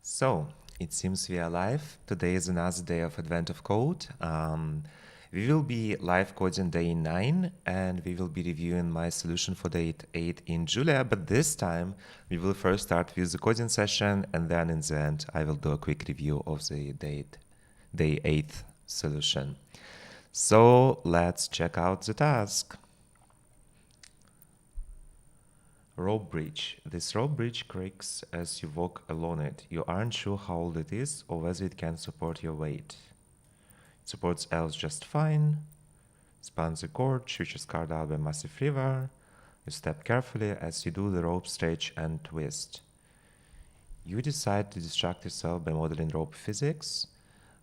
So, it seems we are live. Today is another day of Advent of Code. We will be live coding day 9, and we will be reviewing my solution for day 8 in Julia, but this time we will first start with the coding session, and then in the end I will do a quick review of the day 8 solution. So, let's check out the task. Rope bridge. This rope bridge creaks as you walk along it. You aren't sure how old it is or whether it can support your weight. It supports L's just fine. Spans the cord, shoots card out by massive river. You step carefully as you do the rope stretch and twist. You decide to distract yourself by modeling rope physics.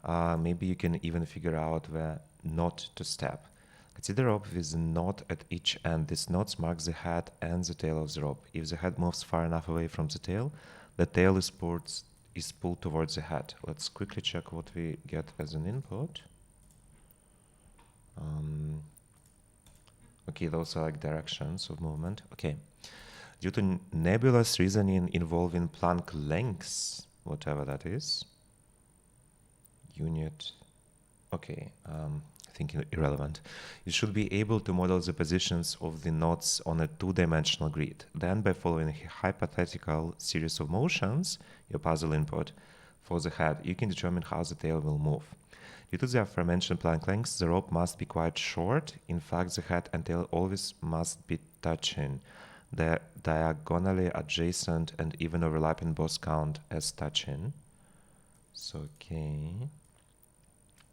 Maybe you can even figure out where not to step. Consider a rope with a knot at each end. These knots mark the head and the tail of the rope. If the head moves far enough away from the tail is pulled towards the head. Let's quickly check what we get as an input. Okay, those are like directions of movement. Okay. Due to nebulous reasoning involving Planck lengths, whatever that is, unit, okay, I think irrelevant. You should be able to model the positions of the knots on a two-dimensional grid. Then, by following a hypothetical series of motions, your puzzle input, for the head, you can determine how the tail will move. Due to the aforementioned Planck lengths, the rope must be quite short. In fact, the head and tail always must be touching. They're diagonally adjacent and even overlapping both count as touching. So, okay.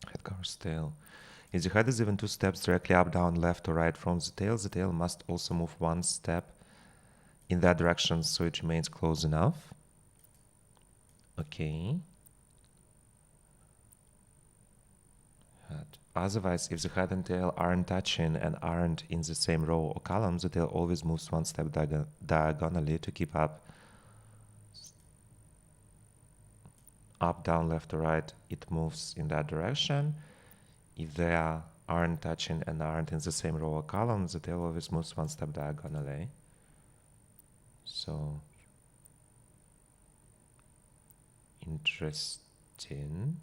Head covers tail. If the head is even 2 steps directly up, down, left, or right from the tail must also move 1 step in that direction so it remains close enough. Okay. Head. Otherwise, if the head and tail aren't touching and aren't in the same row or column, the tail always moves 1 step diagonally to keep up, down, left, or right. It moves in that direction. If they aren't touching and aren't in the same row or column, the tail always moves 1 step diagonally. So, interesting.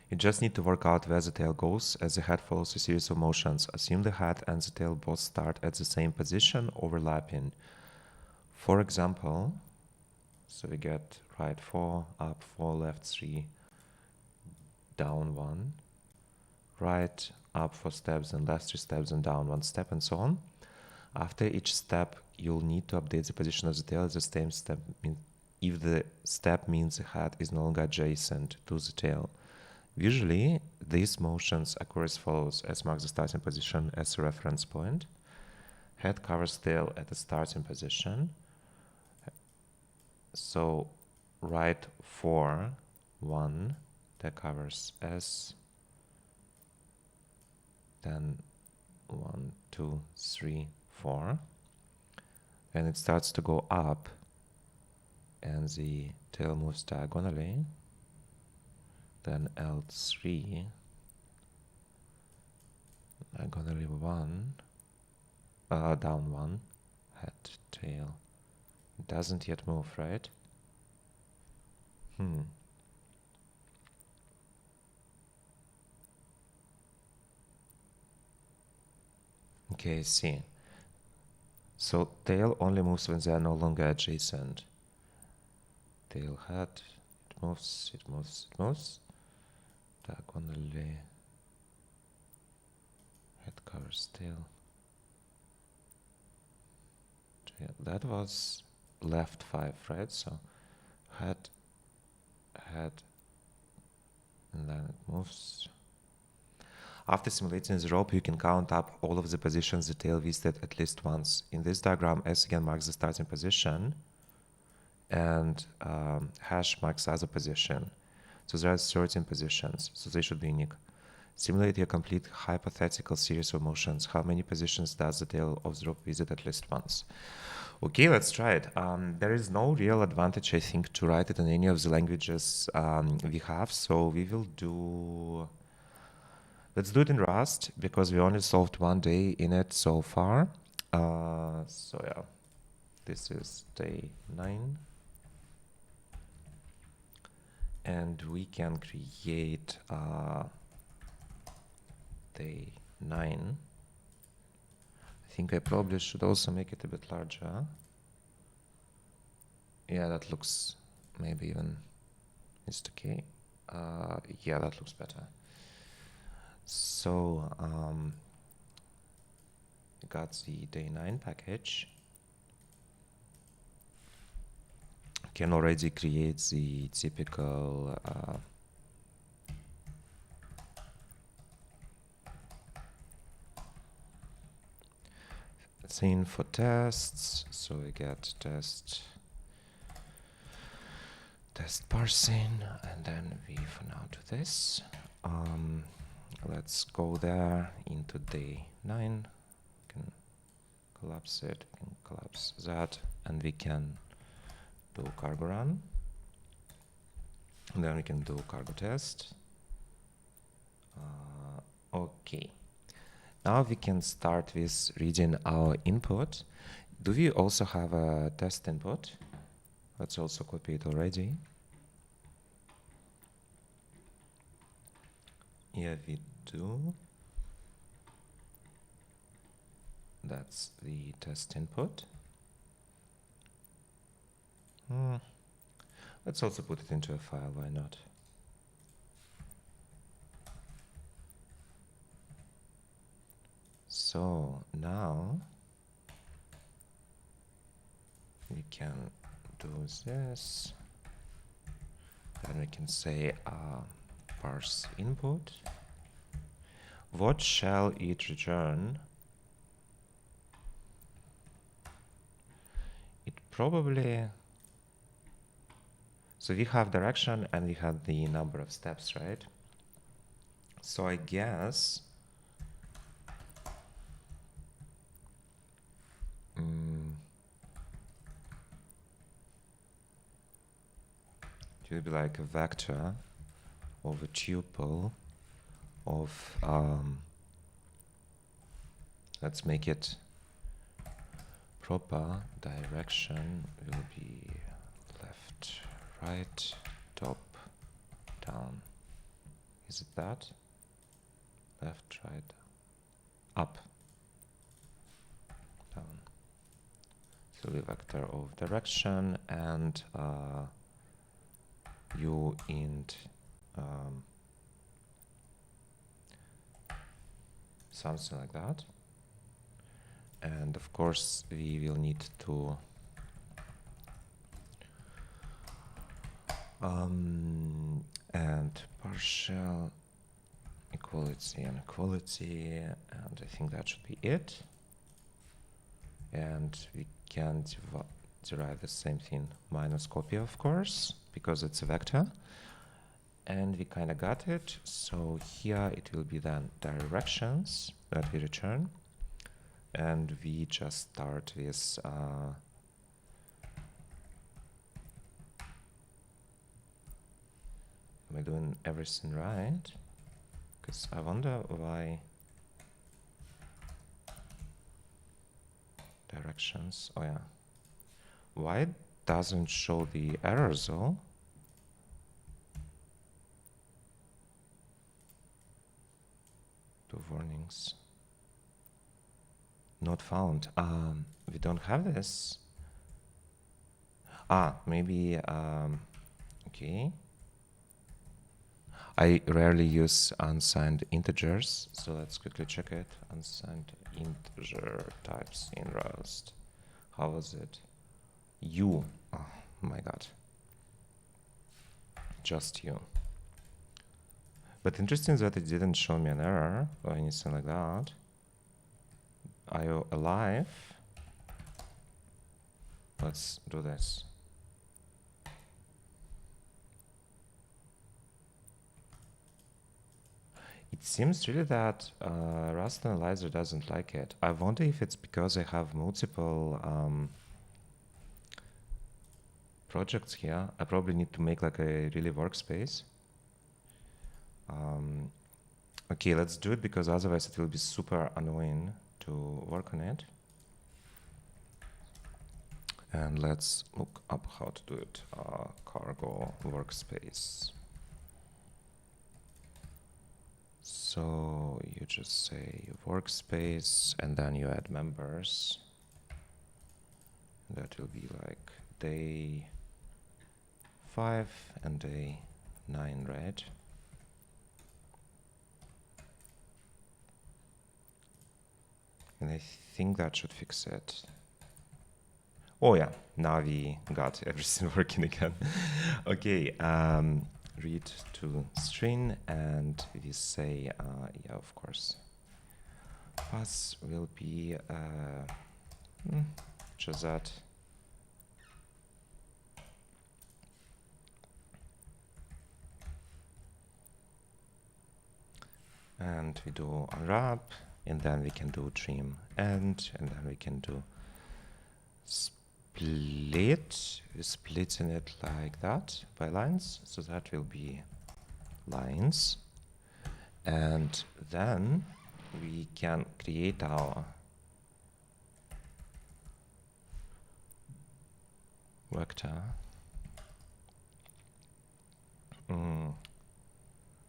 You just need to work out where the tail goes as the head follows a series of motions. Assume the head and the tail both start at the same position, overlapping. For example, so we get right 4, up 4, left 3, down 1, right, up 4 steps, and left 3 steps, and down 1 step, and so on. After each step, you'll need to update the position of the tail at the same step if the step means the head is no longer adjacent to the tail. Usually, these motions occur as follows, as mark the starting position as a reference point. Head covers tail at the starting position. So, right 4, 1, that covers S, then 1, 2, 3, 4, and it starts to go up, and the tail moves diagonally, then L3, diagonally 1, down 1, head, tail. It doesn't yet move, right? Okay, I see. So tail only moves when they are no longer adjacent. Tail, head, it moves, it moves, it moves. Diagonally, head covers tail. That was left 5, right? So head, and then it moves. After simulating the rope, you can count up all of the positions the tail visited at least once. In this diagram, S again marks the starting position, and hash marks other position. So there are 13 positions, so they should be unique. Simulate your complete hypothetical series of motions. How many positions does the tail of the rope visit at least once? Okay, let's try it. There is no real advantage, I think, to write it in any of the languages we have, so we will do... Let's do it in Rust, because we only solved 1 day in it so far. So yeah, this is day 9. And we can create day 9. I think I probably should also make it a bit larger. Yeah, that looks maybe even it's okay. Yeah, that looks better. So got the day 9 package. Can already create the typical thing for tests. So we get test parsing, and then we for now do this. Let's go there into day 9. Can collapse it, we can collapse that, and we can do cargo run. And then we can do cargo test. Okay. Now we can start with reading our input. Do we also have a test input? Let's also copy it already. Yeah, we do. That's the test input. Let's also put it into a file, why not? So now we can do this. Then we can say parse input. What shall it return? It probably... So we have direction and we have the number of steps, right? So I guess it will be like a vector of a tuple of let's make it proper. Direction will be left, right, top, down. Is it that? Left, right, up, down. So the vector of direction and u int something like that. And of course we will need to and partial equality and equality, and I think that should be it. And we can derive the same thing minus copy, of course, because it's a vector. And we kind of got it. So here it will be then directions that we return. And we just start with am I doing everything right? Because I wonder why directions, oh yeah. Why it doesn't show the errors though? Two warnings. Not found. We don't have this. Maybe, okay. I rarely use unsigned integers, so let's quickly check it. Unsigned integer types in Rust. How was it? U. Oh my god. Just U. But interesting that it didn't show me an error or anything like that. IO alive. Let's do this. It seems really that Rust Analyzer doesn't like it. I wonder if it's because I have multiple projects here. I probably need to make like a really workspace. Okay, let's do it because otherwise it will be super annoying to work on it. And let's look up how to do it. Cargo workspace. So you just say workspace and then you add members. That will be like day 5 and day 9, right? And I think that should fix it. Oh yeah, now we got everything working again. Okay, read to string, and we say, yeah, of course, pass will be just that. And we do unwrap, and then we can do trim end, and then we can do split. We're splitting it like that by lines, so that will be lines. And then we can create our vector.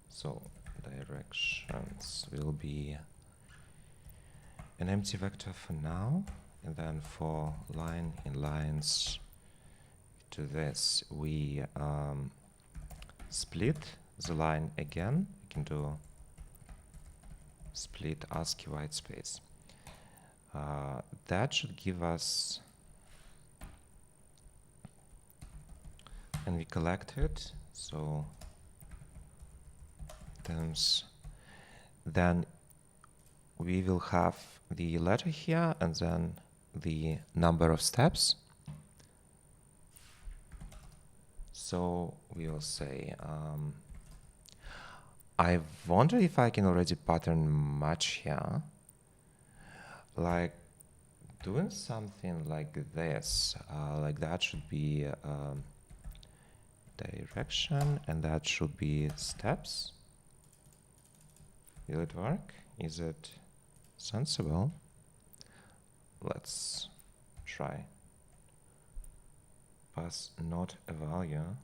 So directions will be an empty vector for now, and then for line in lines to this we split the line again. We can do split ASCII white space. That should give us, and we collect it, so items, then we will have the letter here and then the number of steps. So we will say, I wonder if I can already pattern match here, like doing something like this, like that should be direction and that should be steps. Will it work? Is it sensible? Let's try. Pass not a value.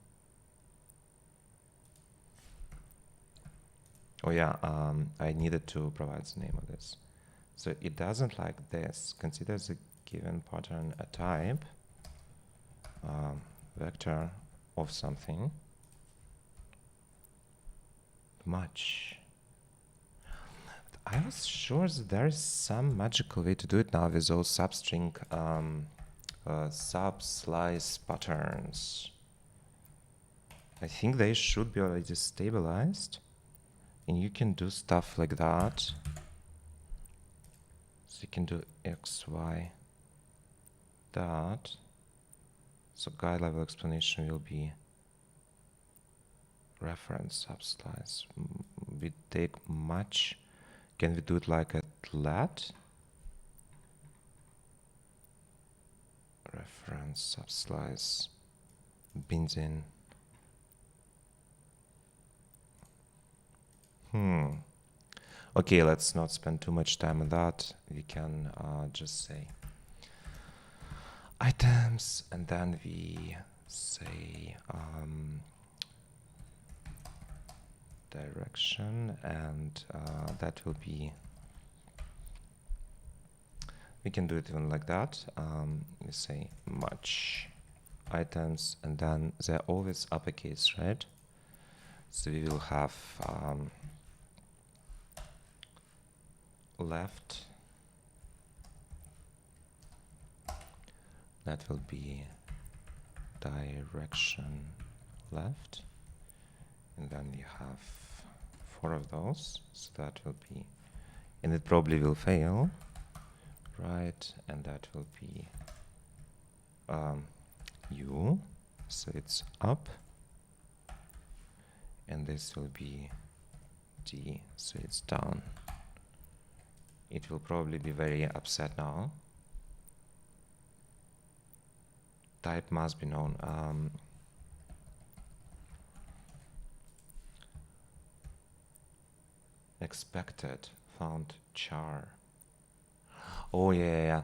Oh yeah, I needed to provide the name of this. So it doesn't like this. Consider the given pattern a type, vector of something. Much. I was sure that there is some magical way to do it now with those substring sub-slice patterns. I think they should be already stabilized, and you can do stuff like that. So you can do x, y, that. So guide level explanation will be reference sub-slice. We take much. Can we do it like a lat? Reference sub-slice benzene. Okay, let's not spend too much time on that. We can just say items, and then we say direction, and that will be, we can do it even like that. We say much items, and then they're always uppercase, right? So we will have left, that will be direction left, and then we have 4 of those, so that will be, and it probably will fail, right, and that will be U, so it's up, and this will be D, so it's down. It will probably be very upset now. Type must be known. Expected found char. Oh yeah.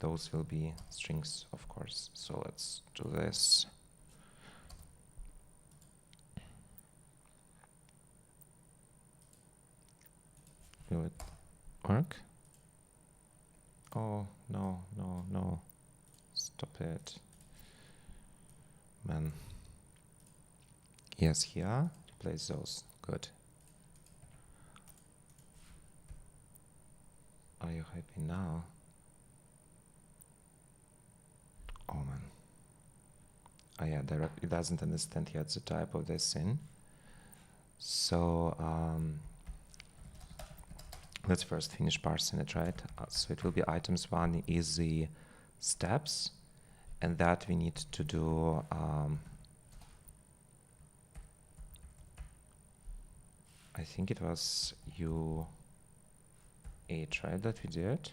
Those will be strings, of course. So let's do this. Will it work? Oh, no, no, no. Stop it. Man. Yes, here. Replace those. Good. Are you happy now? Oh man. Oh yeah, it doesn't understand yet the type of this thing. So let's first finish parsing it, right? So it will be items 1 is the steps, and that we need to do I think it was U8, right, that we did.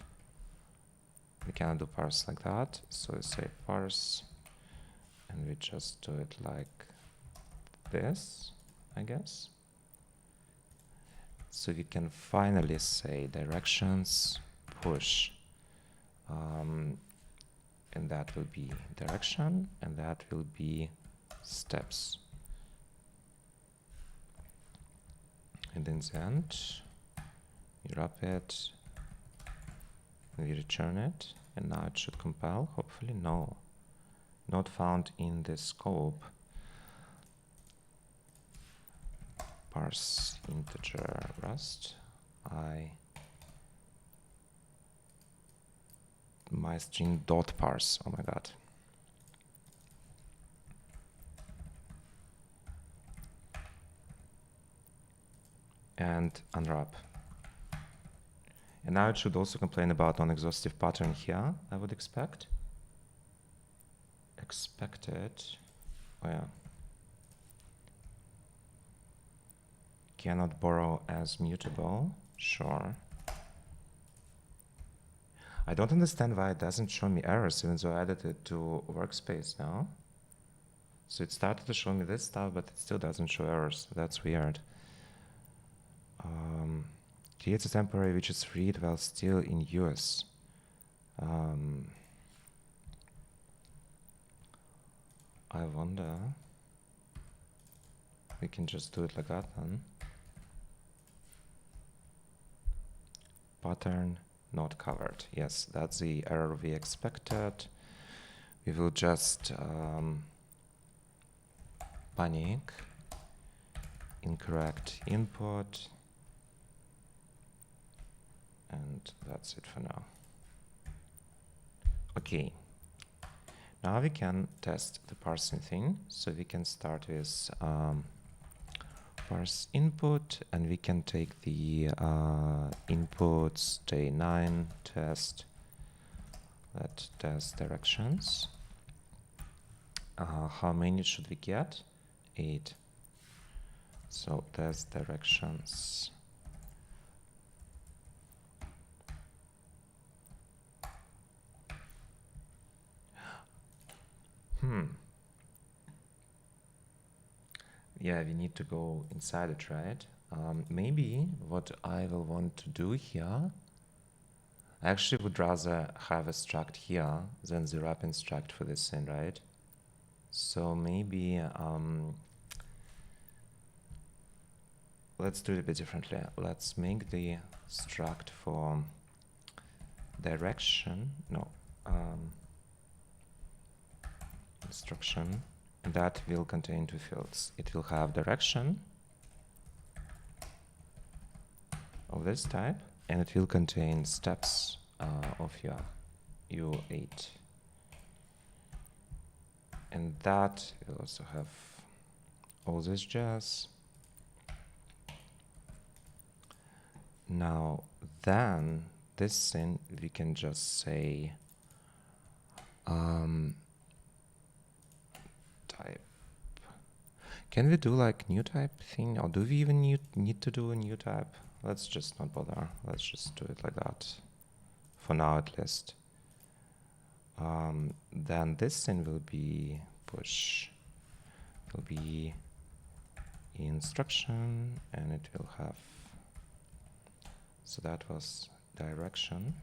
We cannot do parse like that, so we say parse, and we just do it like this, I guess. So we can finally say directions push, and that will be direction, and that will be steps. And in the end, we wrap it, we return it, and now it should compile, hopefully. No, not found in the scope. Parse integer rust, my string dot parse, oh my god. And unwrap. And now it should also complain about non-exhaustive pattern here, I would expect. Expected. Oh yeah. Cannot borrow as mutable. Sure. I don't understand why it doesn't show me errors even though I added it to workspace now. So it started to show me this stuff, but it still doesn't show errors. That's weird. Creates a temporary which is freed while still in use. I wonder. We can just do it like that then. Pattern not covered. Yes, that's the error we expected. We will just panic. Incorrect input. And that's it for now. Okay. Now we can test the parsing thing. So we can start with parse input, and we can take the inputs day 9 test. Let test directions. How many should we get? 8. So test directions. Yeah, we need to go inside it, right? Maybe what I will want to do here, I actually would rather have a struct here than the wrap struct for this thing, right? So maybe let's do it a bit differently. Let's make the struct for direction, instruction, and that will contain 2 fields. It will have direction of this type, and it will contain steps of your U8. And that will also have all this jazz. Now, then, this thing we can just say type. Can we do like new type thing, or do we even need to do a new type? Let's just not bother. Let's just do it like that, for now at least. Then this thing will be push, will be instruction, and it will have, so that was direction.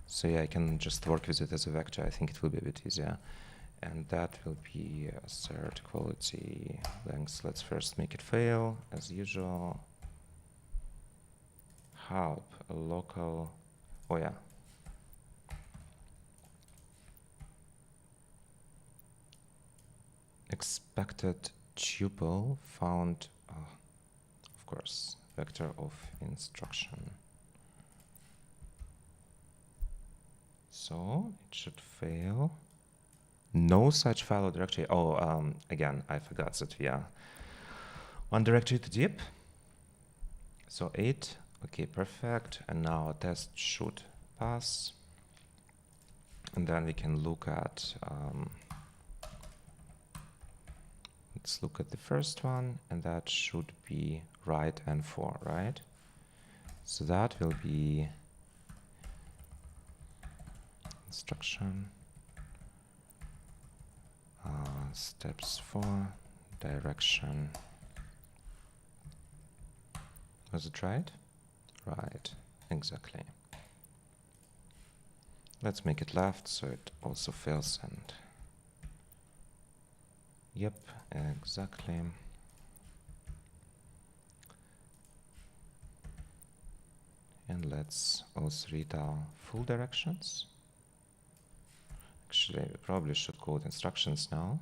So yeah, I can just work with it as a vector. I think it will be a bit easier. And that will be assert quality length. Let's first make it fail as usual. Help a local. Oh yeah. Expected tuple found. Of course, vector of instruction. So it should fail. No such file or directory. Oh, again, I forgot that we are one directory to deep. So 8. Okay, perfect. And now test should pass. And then we can look at, let's look at the first one, and that should be right and 4, right? So that will be instruction, steps 4, direction. Was it right? Right, exactly. Let's make it left so it also fails and yep, exactly. And let's also read our full directions. Actually, we probably should code instructions now.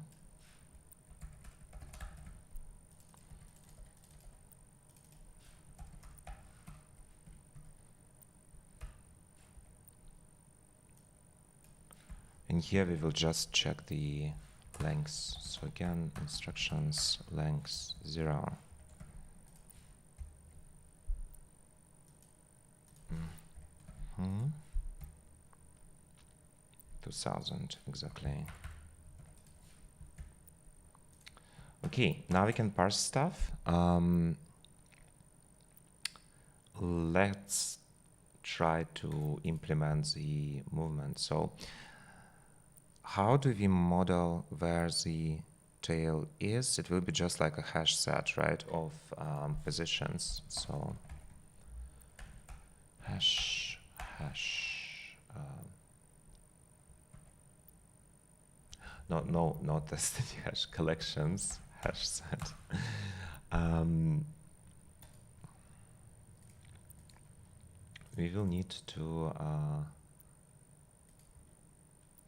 And here we will just check the lengths. So again, instructions length 0. 2000 exactly. Okay, now we can parse stuff. Let's try to implement the movement. So how do we model where the tail is? It will be just like a hash set, right, of positions. So hash, no, not destiny hash, collections, hash set. We will need to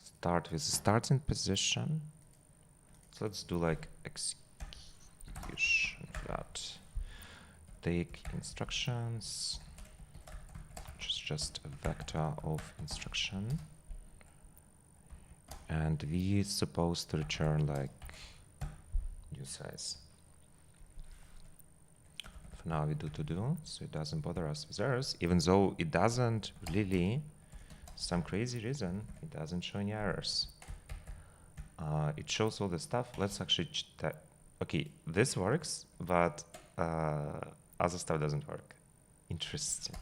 start with the starting position. So let's do like execution that. Take instructions, which is just a vector of instruction. And we supposed to return like new size. For now we do to do, so it doesn't bother us with errors, even though it doesn't really, some crazy reason, it doesn't show any errors. It shows all the stuff. Let's actually okay, this works, but other stuff doesn't work. Interesting.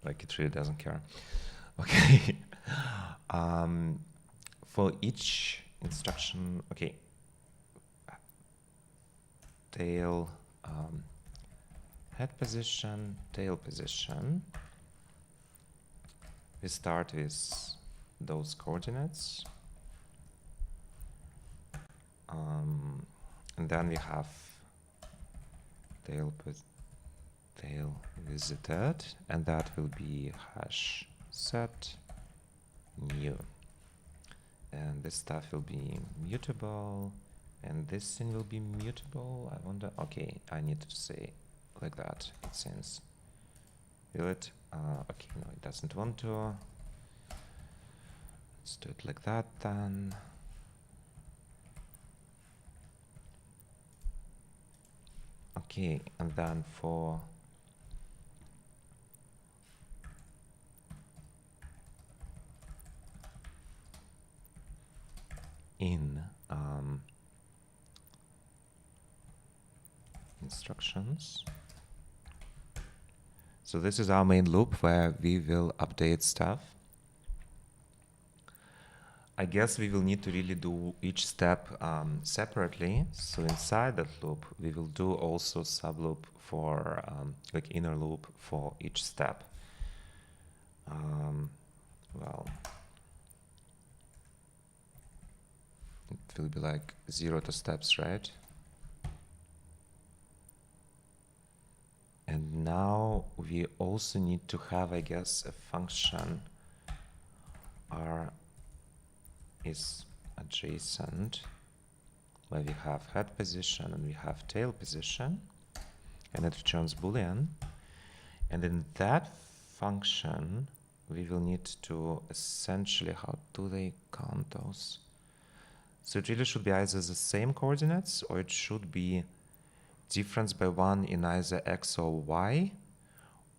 Like it really doesn't care. Okay. For each instruction, okay. Tail, head position, tail position. We start with those coordinates. And then we have tail visited, and that will be hash set new. And this stuff will be mutable, and this thing will be mutable. I wonder, okay, I need to say like that, it seems. Will it? Okay, no, it doesn't want to. Let's do it like that then. Okay, and then for in instructions. So this is our main loop where we will update stuff. I guess we will need to really do each step separately. So inside that loop, we will do also subloop for like inner loop for each step. well, it will be like 0 to steps, right? And now we also need to have, I guess, a function R is adjacent, where we have head position and we have tail position, and it returns Boolean. And in that function, we will need to essentially, how do they count those? So it really should be either the same coordinates, or it should be difference by 1 in either x or y,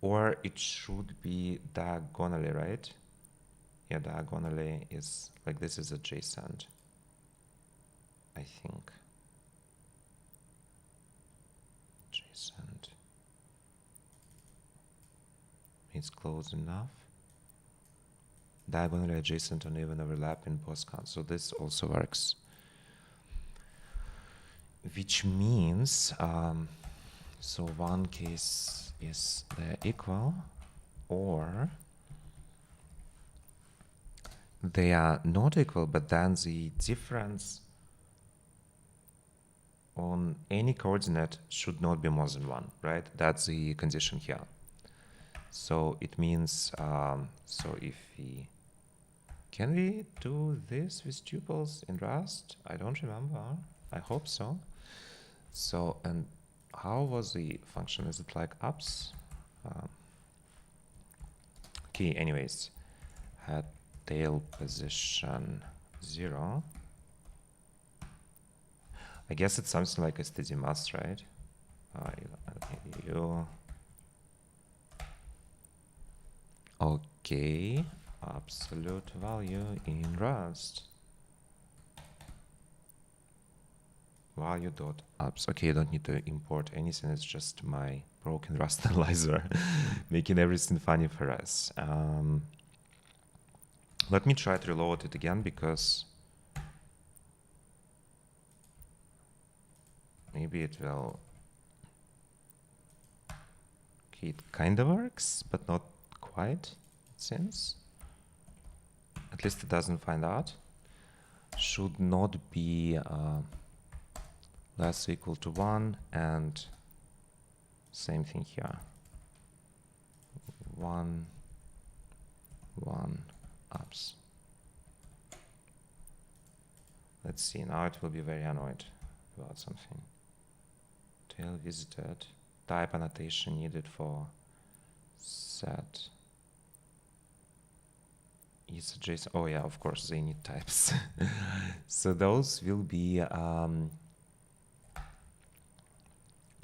or it should be diagonally, right? Yeah, diagonally is like this is adjacent, I think. Adjacent. It's close enough. Diagonally adjacent and even overlap in both counts. So this also works. Which means, so one case is they're equal, or they are not equal, but then the difference on any coordinate should not be more than 1, right? That's the condition here. So it means, so if we, can we do this with tuples in Rust? I don't remember. I hope so. So, and how was the function? Is it like ups? Okay, anyways, head tail position 0. I guess it's something like a steady mass, right? Okay, absolute value in Rust. Value dot ups. Okay, you don't need to import anything. It's just my broken Rust analyzer making everything funny for us. Let me try to reload it again, because maybe it will. Okay, it kind of works, but not quite, it seems. At least it doesn't find out. Should not be less or equal to 1, and same thing here. 1, 1, ups. Let's see, now it will be very annoyed about something. Tail visited. Type annotation needed for set. Is adjacent. Oh yeah, of course they need types. So those will be I'm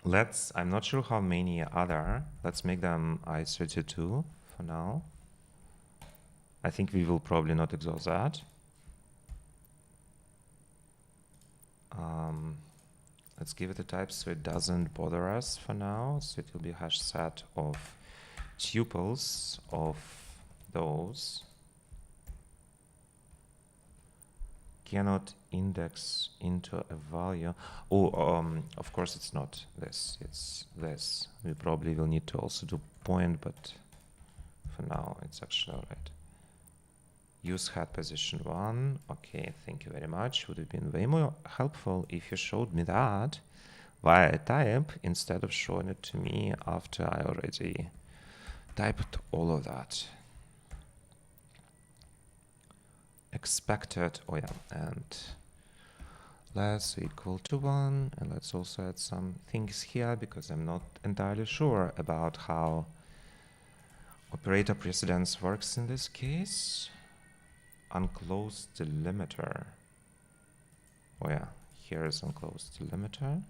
not sure how many other. Let's make them I32 for now. I think we will probably not exhaust that. Let's give it a type so it doesn't bother us for now. So it will be hash set of tuples of those. Cannot index into a value. Oh, of course it's not this, it's this. We probably will need to also do point, but for now it's actually all right. Use head position 1. Okay, thank you very much. Would have been way more helpful if you showed me that via a type instead of showing it to me after I already typed all of that. Expected, oh yeah, and less or equal to 1. And let's also add some things here, because I'm not entirely sure about how operator precedence works in this case. Unclosed delimiter. Oh yeah, here is unclosed delimiter.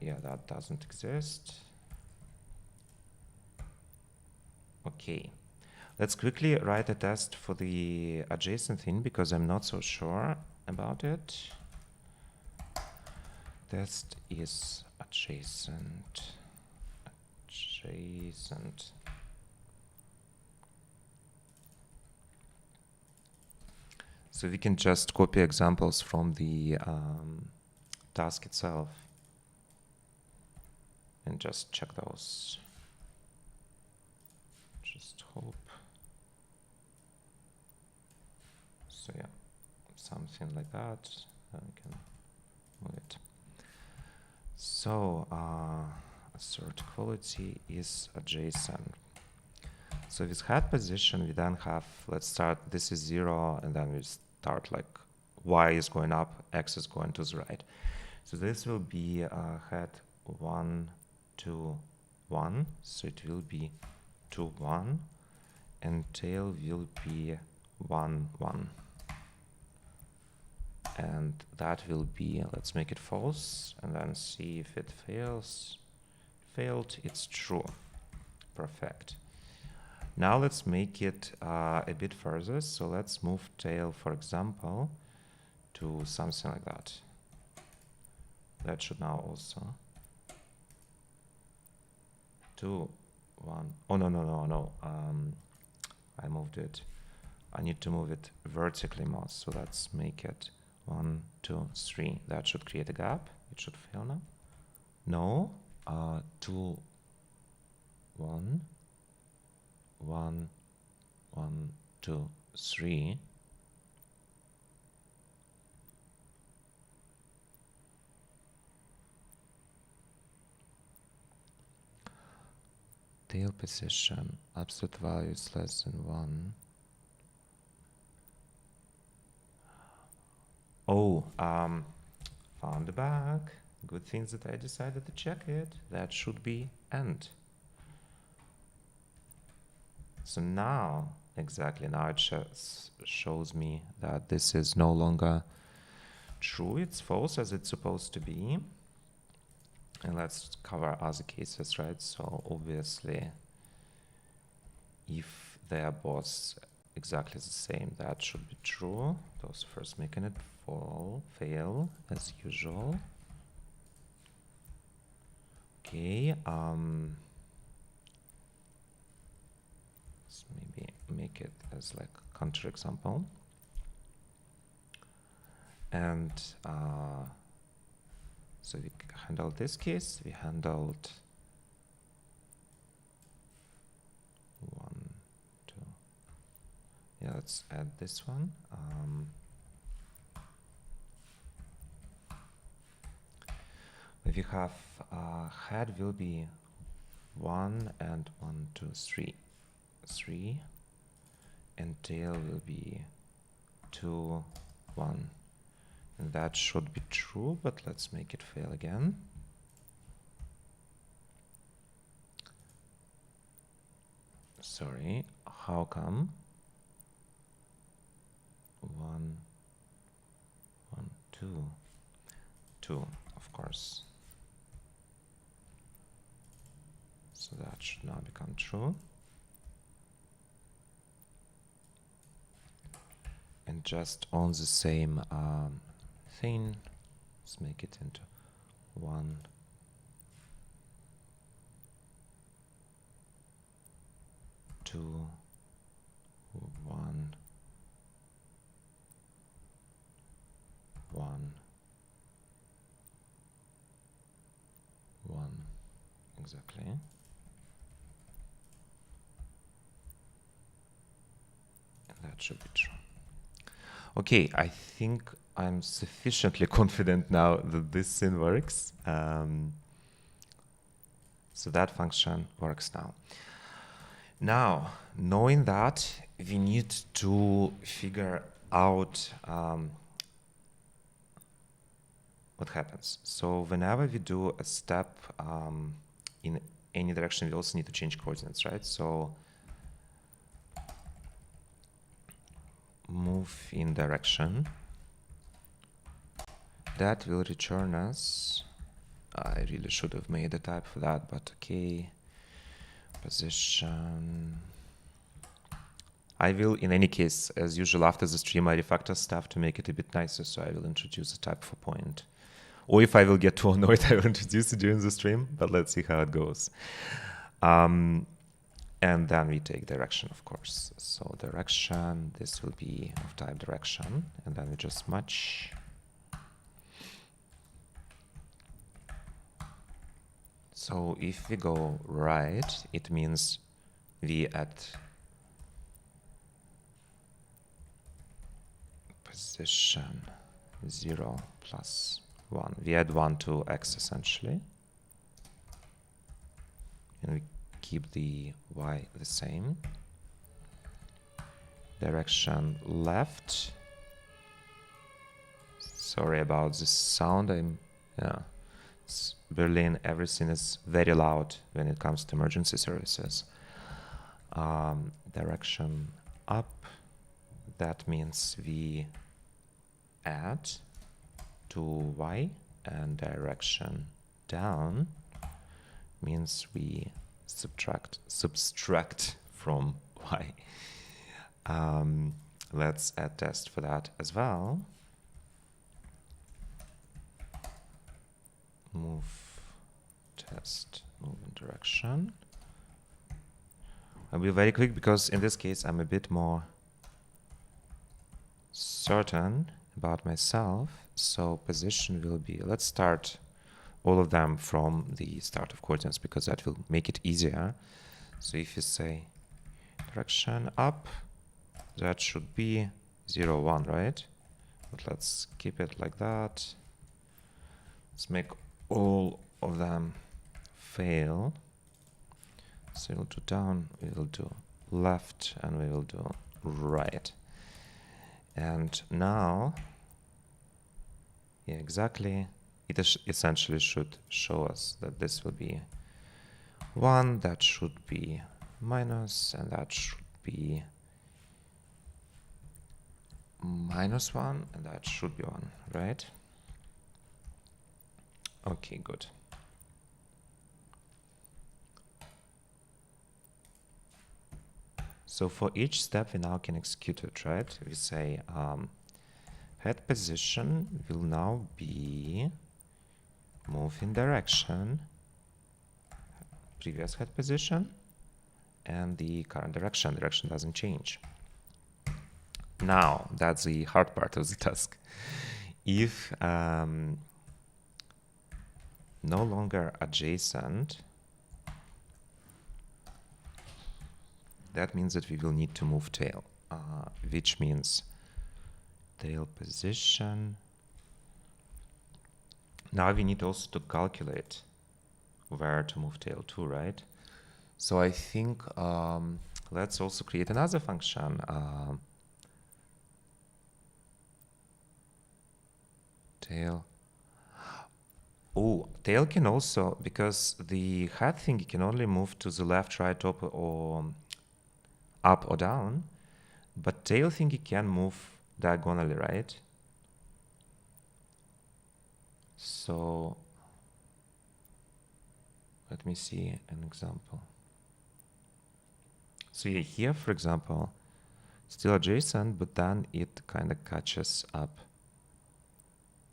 Yeah, that doesn't exist. Okay, let's quickly write a test for the adjacent thing, because I'm not so sure about it. Test is adjacent. Adjacent. So we can just copy examples from the task itself and just check those. just hope. So yeah, something like that. Then we can move it. So assert quality is a JSON. So with head position, we then have, let's start, this is 0, and then we start like Y is going up, X is going to the right. So this will be head 1, 2, 1. So it will be 2, 1, and tail will be 1, 1. And that will be, let's make it false, and then see if it fails. Failed, it's true. Perfect. Now let's make it a bit further. So let's move tail, for example, to something like that. That should now also 2, 1. Oh, no. I moved it. I need to move it vertically more. So let's make it 1, 2, 3. That should create a gap. It should fail now. No. 2, 1, 1, 1, 2, 3. Tail position, absolute value is less than 1. Oh, found the bug. Good thing that I decided to check it. That should be end. So now, exactly, now it shows me that this is no longer true. It's false as it's supposed to be. And let's cover other cases, right? So obviously, if they are both exactly the same, that should be true. Those first making it fail as usual. Okay. Let's maybe make it as like counterexample. And so we handled this case. We handled 1, 2. Yeah, let's add this one. If you have head will be 1 and 1, 2, 3, 3, and tail will be 2, 1. And that should be true, but let's make it fail again. Sorry, how come? 1, 1, 2, 2, of course. So that should now become true. And just on the same thing, let's make it into 1, 2, 1, 1, 1, exactly. And that should be true. Okay, I think I'm sufficiently confident now that this thing works. So that function works now. Now, knowing that, we need to figure out what happens. So whenever we do a step in any direction, we also need to change coordinates, right? So move in direction. That will return us. I really should have made a type for that, but okay. Position. I will, in any case, as usual, after the stream, I refactor stuff to make it a bit nicer, so I will introduce a type for point. Or if I will get too annoyed, I will introduce it during the stream, but let's see how it goes. And then we take direction, of course. So direction, this will be of type direction, and then we just match. So if we go right, it means v at position 0 plus 1. We add 1 to x essentially. And we keep the y the same. Direction left. Sorry about this sound. It's Berlin, everything is very loud when it comes to emergency services. Direction up, that means we add to y, and direction down means we subtract from y. Let's add test for that as well. Move test, move in direction. I'll be very quick because in this case I'm a bit more certain about myself. So position will be, let's start all of them from the start of coordinates because that will make it easier. So if you say direction up, that should be 0, 1, right? But let's keep it like that. Let's make all of them fail. So we'll do down, we will do left, and we will do right. And now, yeah, exactly, it essentially should show us that this will be 1, that should be minus, and that should be -1, and that should be 1, right? Okay, good. So for each step, we now can execute it, right? We say head position will now be move in direction, previous head position, and the current direction. Direction doesn't change. Now, that's the hard part of the task. If no longer adjacent, that means that we will need to move tail, which means tail position. Now we need also to calculate where to move tail to, right? So I think let's also create another function. Tail. Oh, tail can also, because the head thing can only move to the left, right, top, or up or down, but tail thingy can move diagonally, right? So let me see an example. So yeah, here, for example, still adjacent, but then it kind of catches up.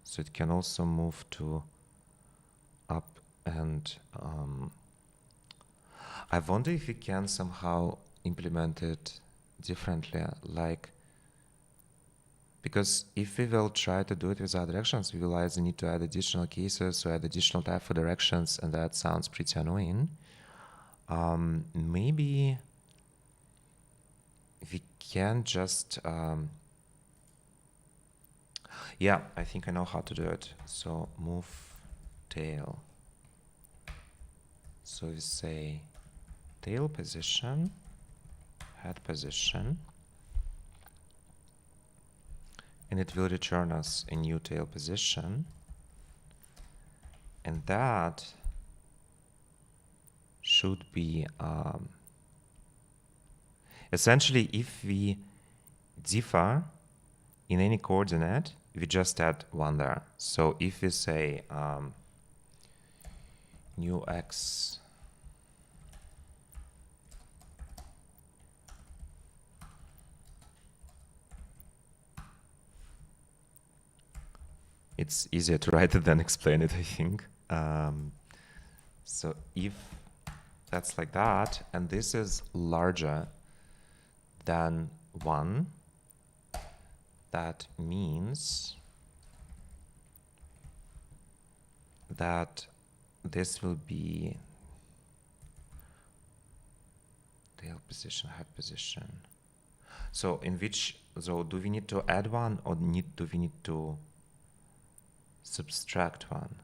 So it can also move to up, and I wonder if we can somehow implement it differently, like, because if we will try to do it without directions, we will either need to add additional cases or add additional type for directions, and that sounds pretty annoying. Maybe we can just yeah, I think I know how to do it. So move tail. So we say tail position, head position, and it will return us a new tail position. And that should be essentially, if we differ in any coordinate, we just add 1 there. So if we say new x it's easier to write it than explain it, I think. So if that's like that, and this is larger than 1, that means that this will be tail position, head position. So in which, so do we need to add one or do we need to subtract one?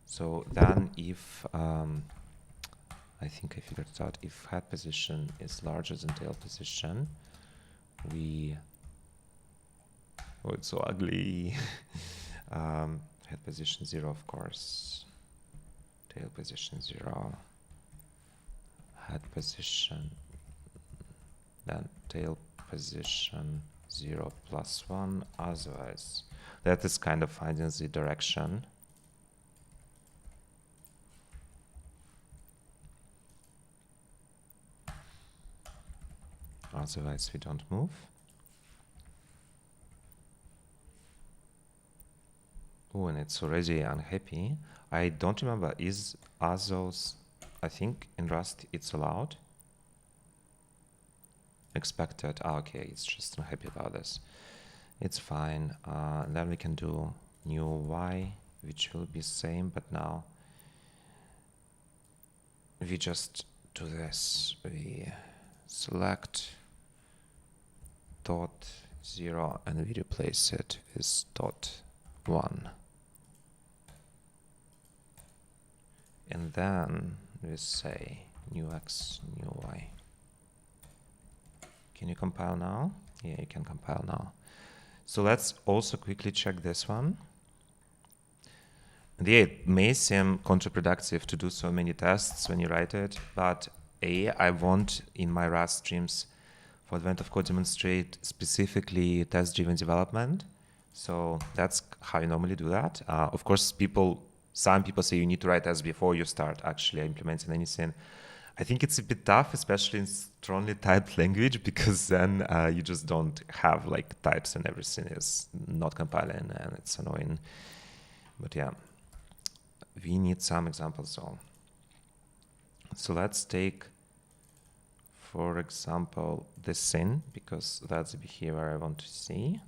So then if, I think I figured it out, if head position is larger than tail position, we, oh, it's so ugly. Head position 0, of course. Tail position 0. Head position, then tail position 0 plus 1, otherwise. That is kind of finding the direction. Otherwise we don't move. Oh, and it's already unhappy. I don't remember, are those, I think in Rust it's allowed. Expected, okay, it's just unhappy about this. It's fine. And then we can do new y, which will be same, but now we just do this. We select dot 0 and we replace it with dot 1. And then we say new x, new y. Can you compile now? Yeah, you can compile now. So let's also quickly check this one. And yeah, it may seem counterproductive to do so many tests when you write it, but I want in my Rust streams for Advent of Code demonstrate specifically test-driven development. So that's how you normally do that. Of course, some people say you need to write tests before you start actually implementing anything. I think it's a bit tough, especially in strongly typed language, because then you just don't have like types and everything is not compiling and it's annoying. But yeah, we need some examples though. So let's take, for example, this thing, because that's the behavior I want to see.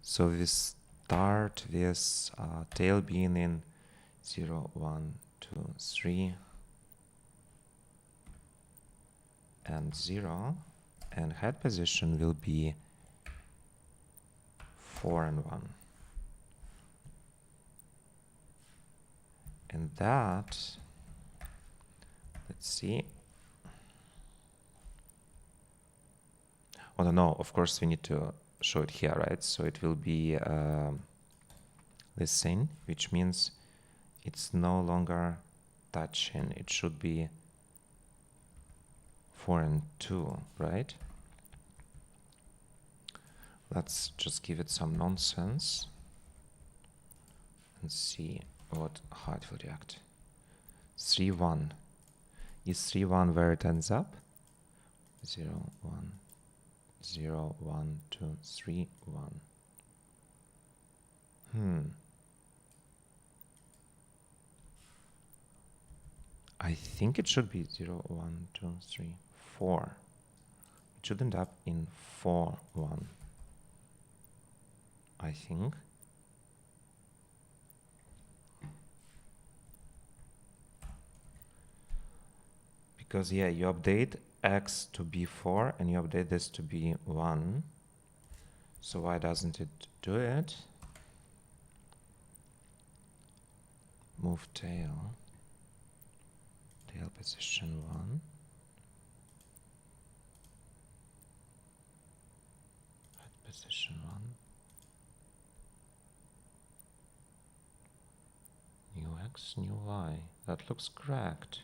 So we start with tail being in 0, 1, 2, 3, and 0, and head position will be 4 and 1. And that, let's see. Oh no, of course we need to show it here, right? So it will be this thing, which means it's no longer touching. It should be 4 and 2, right? Let's just give it some nonsense and see how it will react. 3, 1. Is 3, 1 where it ends up? 0, 1. 0, 1, 2, 3, 1. I think it should be 0, 1, 2, 3, 4. It should end up in 4, 1. I think. Because yeah, you update x to be 4 and you update this to be 1. So why doesn't it do it? Move tail position 1. Head position 1. New x, new y. That looks correct.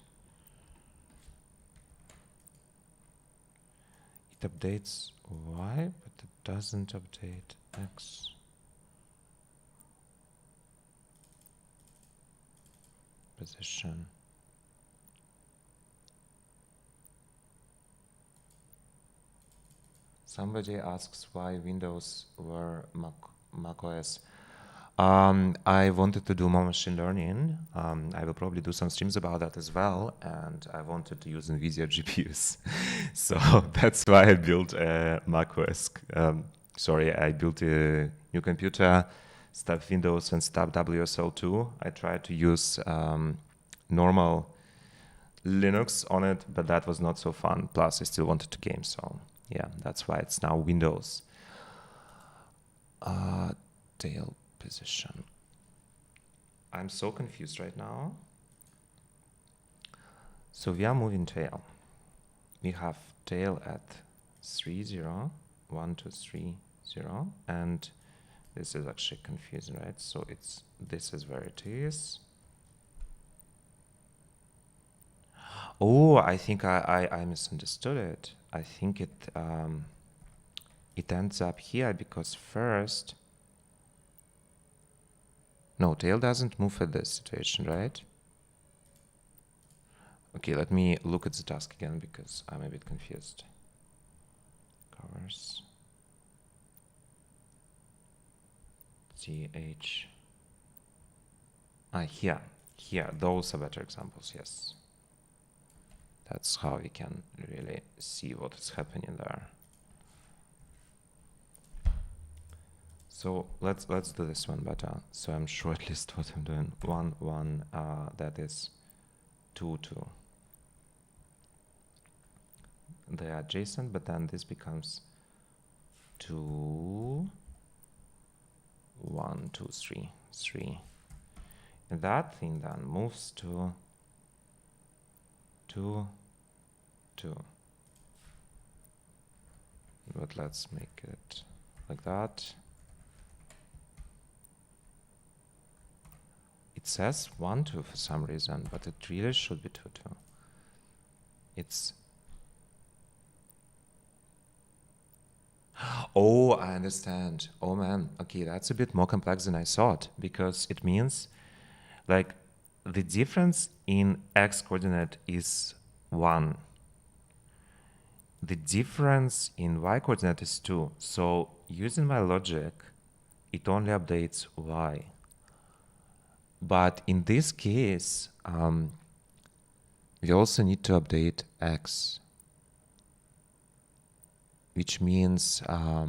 It updates y, but it doesn't update x. Position. Somebody asks why Windows were macOS. I wanted to do more machine learning. I will probably do some streams about that as well, and I wanted to use NVIDIA GPUs. So that's why I built a macOS. I built a new computer, stop Windows and stop WSL2. I tried to use normal Linux on it, but that was not so fun. Plus, I still wanted to game, so yeah, that's why it's now Windows. Tail position. I'm so confused right now. So we are moving tail. We have tail at 3, 0, 1, 2, 3, 0, and this is actually confusing, right? So this is where it is. Oh, I think I misunderstood it. I think it ends up here because first, no, tail doesn't move at this situation, right? Okay, let me look at the task again because I'm a bit confused. Covers. CH. Here, those are better examples, yes. That's how we can really see what is happening there. So let's do this one better. So I'm sure at least what I'm doing. 1, 1, that is 2, 2. They are adjacent, but then this becomes 2, 1, 2, 3, 3. And that thing then moves to 2, 2. But let's make it like that. It says 1, 2 for some reason, but it really should be 2, 2. It's... Oh, I understand. Oh man, okay, that's a bit more complex than I thought, because it means like the difference in x coordinate is 1. The difference in y coordinate is 2. So using my logic, it only updates y. But in this case, we also need to update x, which means I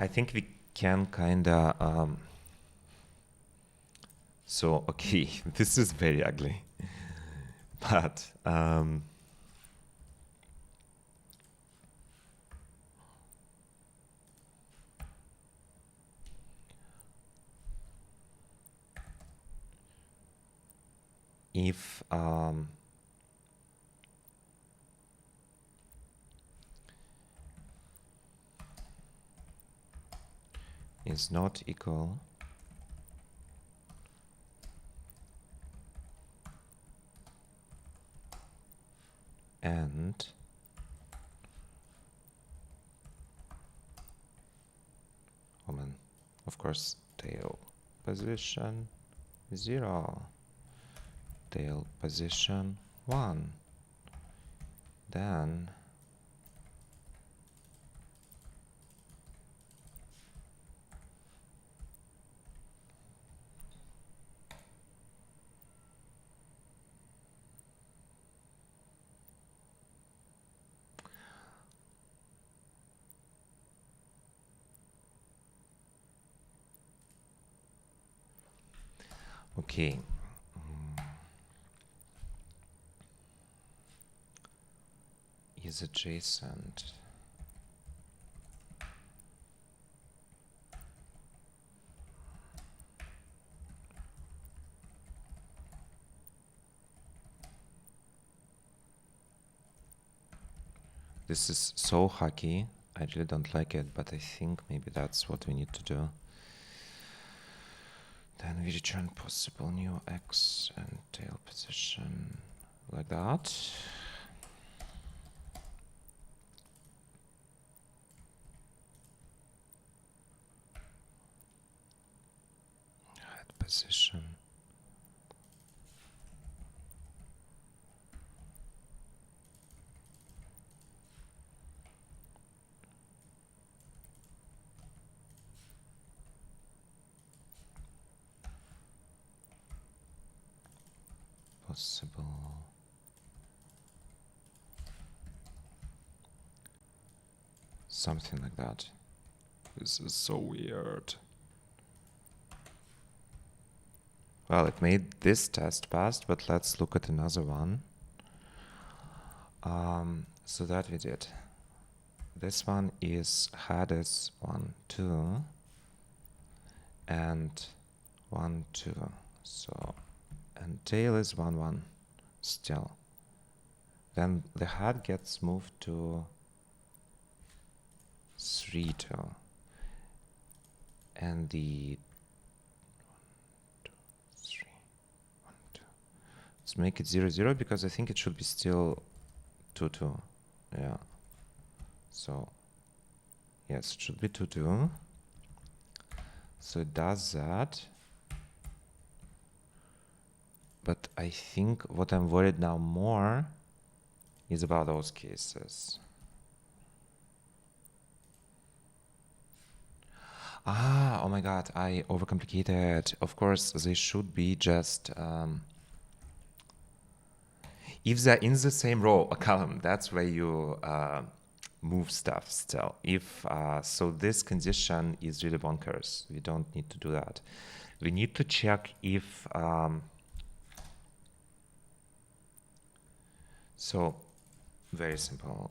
think we can kind of... so, okay, this is very ugly, but if is not equal and of course tail position 0, tail position 1, then okay. Is adjacent. This is so hacky. I really don't like it, but I think maybe that's what we need to do. Then we return possible new x and tail position like that. Head position. Possible Something like that. This is so weird. Well, it made this test pass, but let's look at another one. So that we did. This one is head is 1, 2, and 1, 2. So, and tail is 1, 1 still. Then the head gets moved to 3, 2. And the 1, 2, 3, 1, 2. Let's make it 0, 0 because I think it should be still 2, 2. Yeah. So, yes, it should be 2, 2. So it does that. But I think what I'm worried now more is about those cases. Ah, oh my God, I overcomplicated. Of course, they should be just, if they're in the same row, a column, that's where you move stuff still. If so this condition is really bonkers. We don't need to do that. We need to check if, so very simple.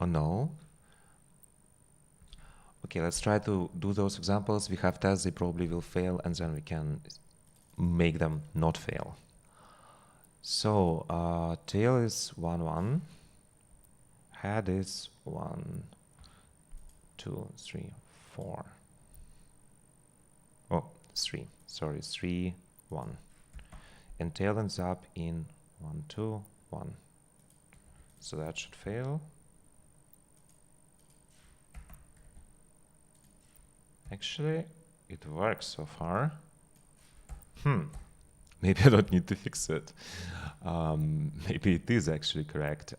Oh no. Okay, let's try to do those examples. We have tests, they probably will fail, and then we can make them not fail. So tail is 1, 1. Head is 1, 2, 3, 4. Oh, 3. Sorry, 3, 1. And tail ends up in 1, 2, 1. So that should fail. Actually, it works so far. Maybe I don't need to fix it. Maybe it is actually correct.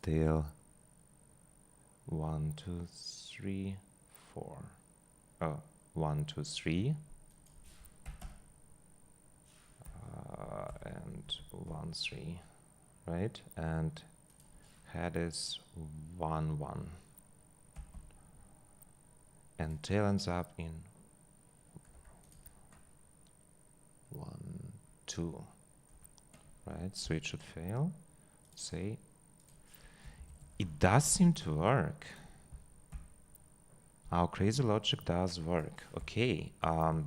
Tail 1, 2, 3, 4. Oh, 1, 2, 3. And 1, 3, right? And head is 1, 1. And tail ends up in 1, 2, right? So it should fail. Say, it does seem to work. Our crazy logic does work. Okay,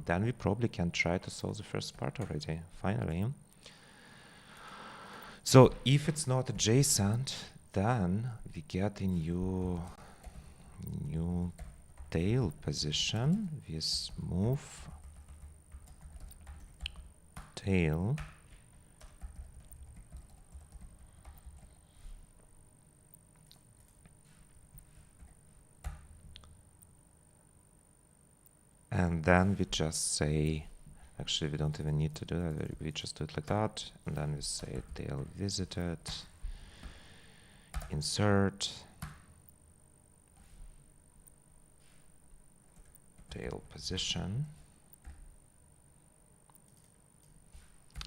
then we probably can try to solve the first part already, finally. So if it's not adjacent, then we get a new tail position with move tail and then we just say, actually we don't even need to do that, we just do it like that, and then we say tail visited, insert tail position,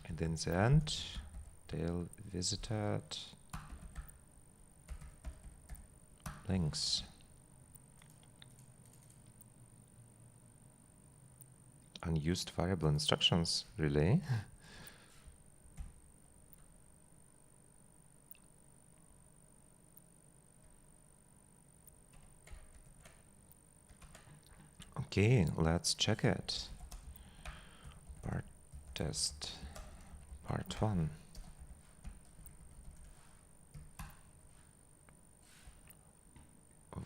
and in the end tail visited links. Unused variable instructions, really? Okay, let's check it. Part test, part 1.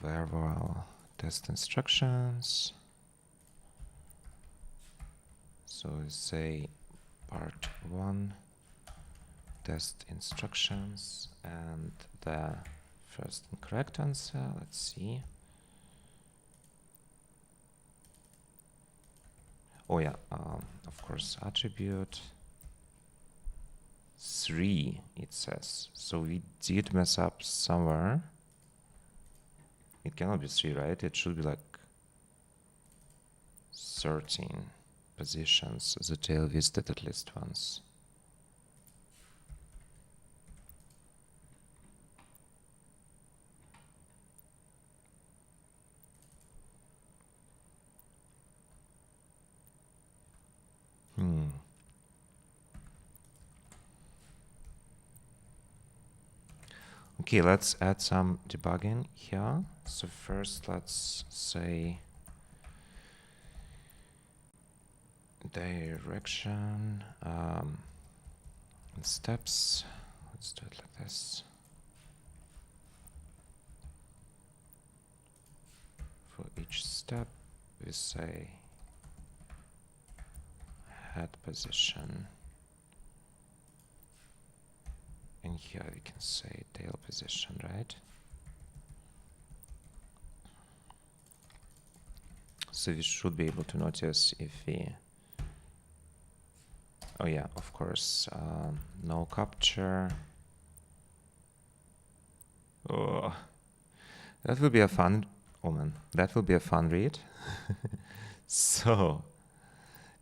Verbal test instructions. So we say part 1 test instructions, and the first incorrect answer, let's see. Oh yeah, of course, attribute 3, it says. So we did mess up somewhere. It cannot be 3, right? It should be like 13 positions. The tail visited at least once. Okay, let's add some debugging here. So first, let's say direction and steps. Let's do it like this. For each step, we say head position. And here we can say tail position, right? So we should be able to notice if we, oh yeah, of course, no capture. Oh, that will be a fun, oh man, that will be a fun read. So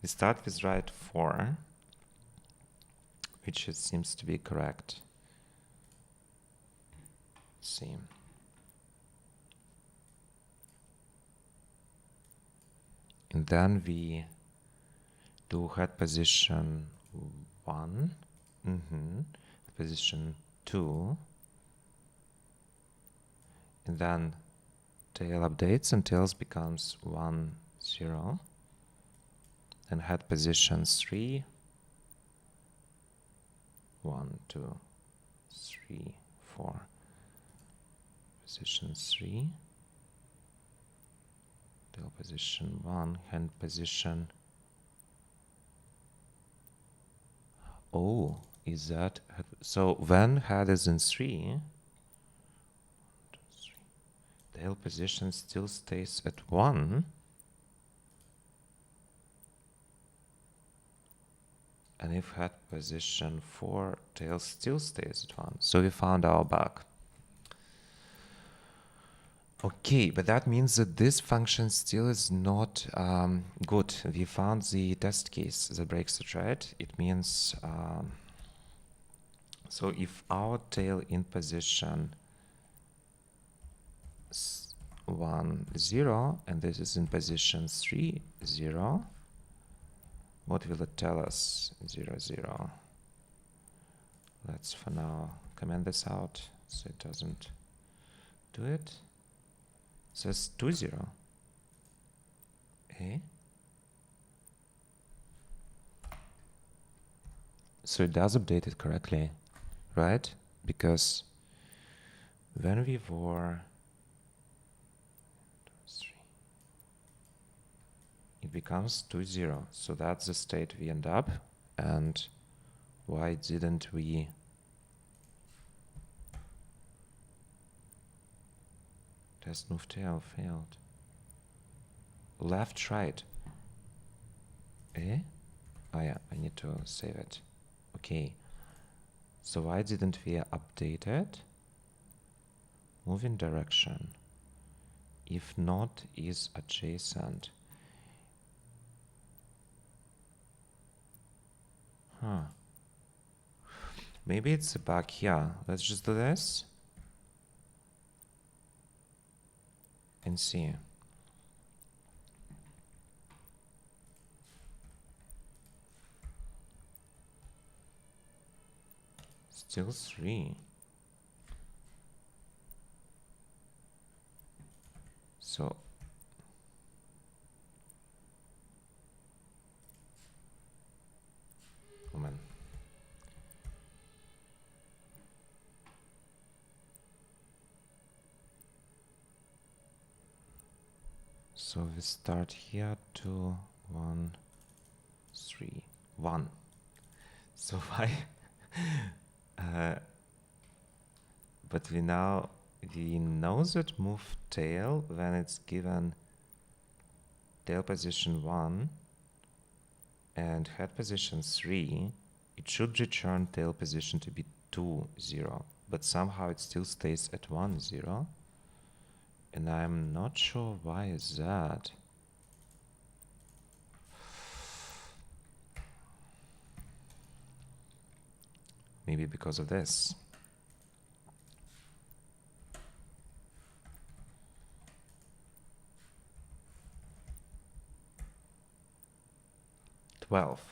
we start with write 4, which it seems to be correct. Let's see. And then we do head position 1, position 2, and then tail updates and tails becomes 1, 0, and head position 3, 1, 2, 3, 4, position 3, tail position 1, hand position. Oh, is that so? When head is in 3, 1, 2, 3, tail position still stays at 1, and if head position 4, tail still stays at 1. So we found our bug. Okay, but that means that this function still is not good. We found the test case that breaks it, right? It means, so if our tail in position 1, 0, and this is in position 3, 0, what will it tell us? 0, 0. Let's for now comment this out so it doesn't do it. Says 2, 0. Eh? So it does update it correctly, right? Because when we were 3, it becomes 2, 0. So that's the state we end up. And why didn't we test move tail failed? Left, right. Eh? Oh yeah, I need to save it. Okay. So why didn't we update it? Moving direction. If not is adjacent. Huh. Maybe it's a bug here. Let's just do this and see. Still 3. So oh man. So we start here 2, 1, 3, 1. So why? But we know that move tail when it's given tail position 1 and head position 3, it should return tail position to be 2, 0, but somehow it still stays at 1, 0. And I'm not sure why is that. Maybe because of this.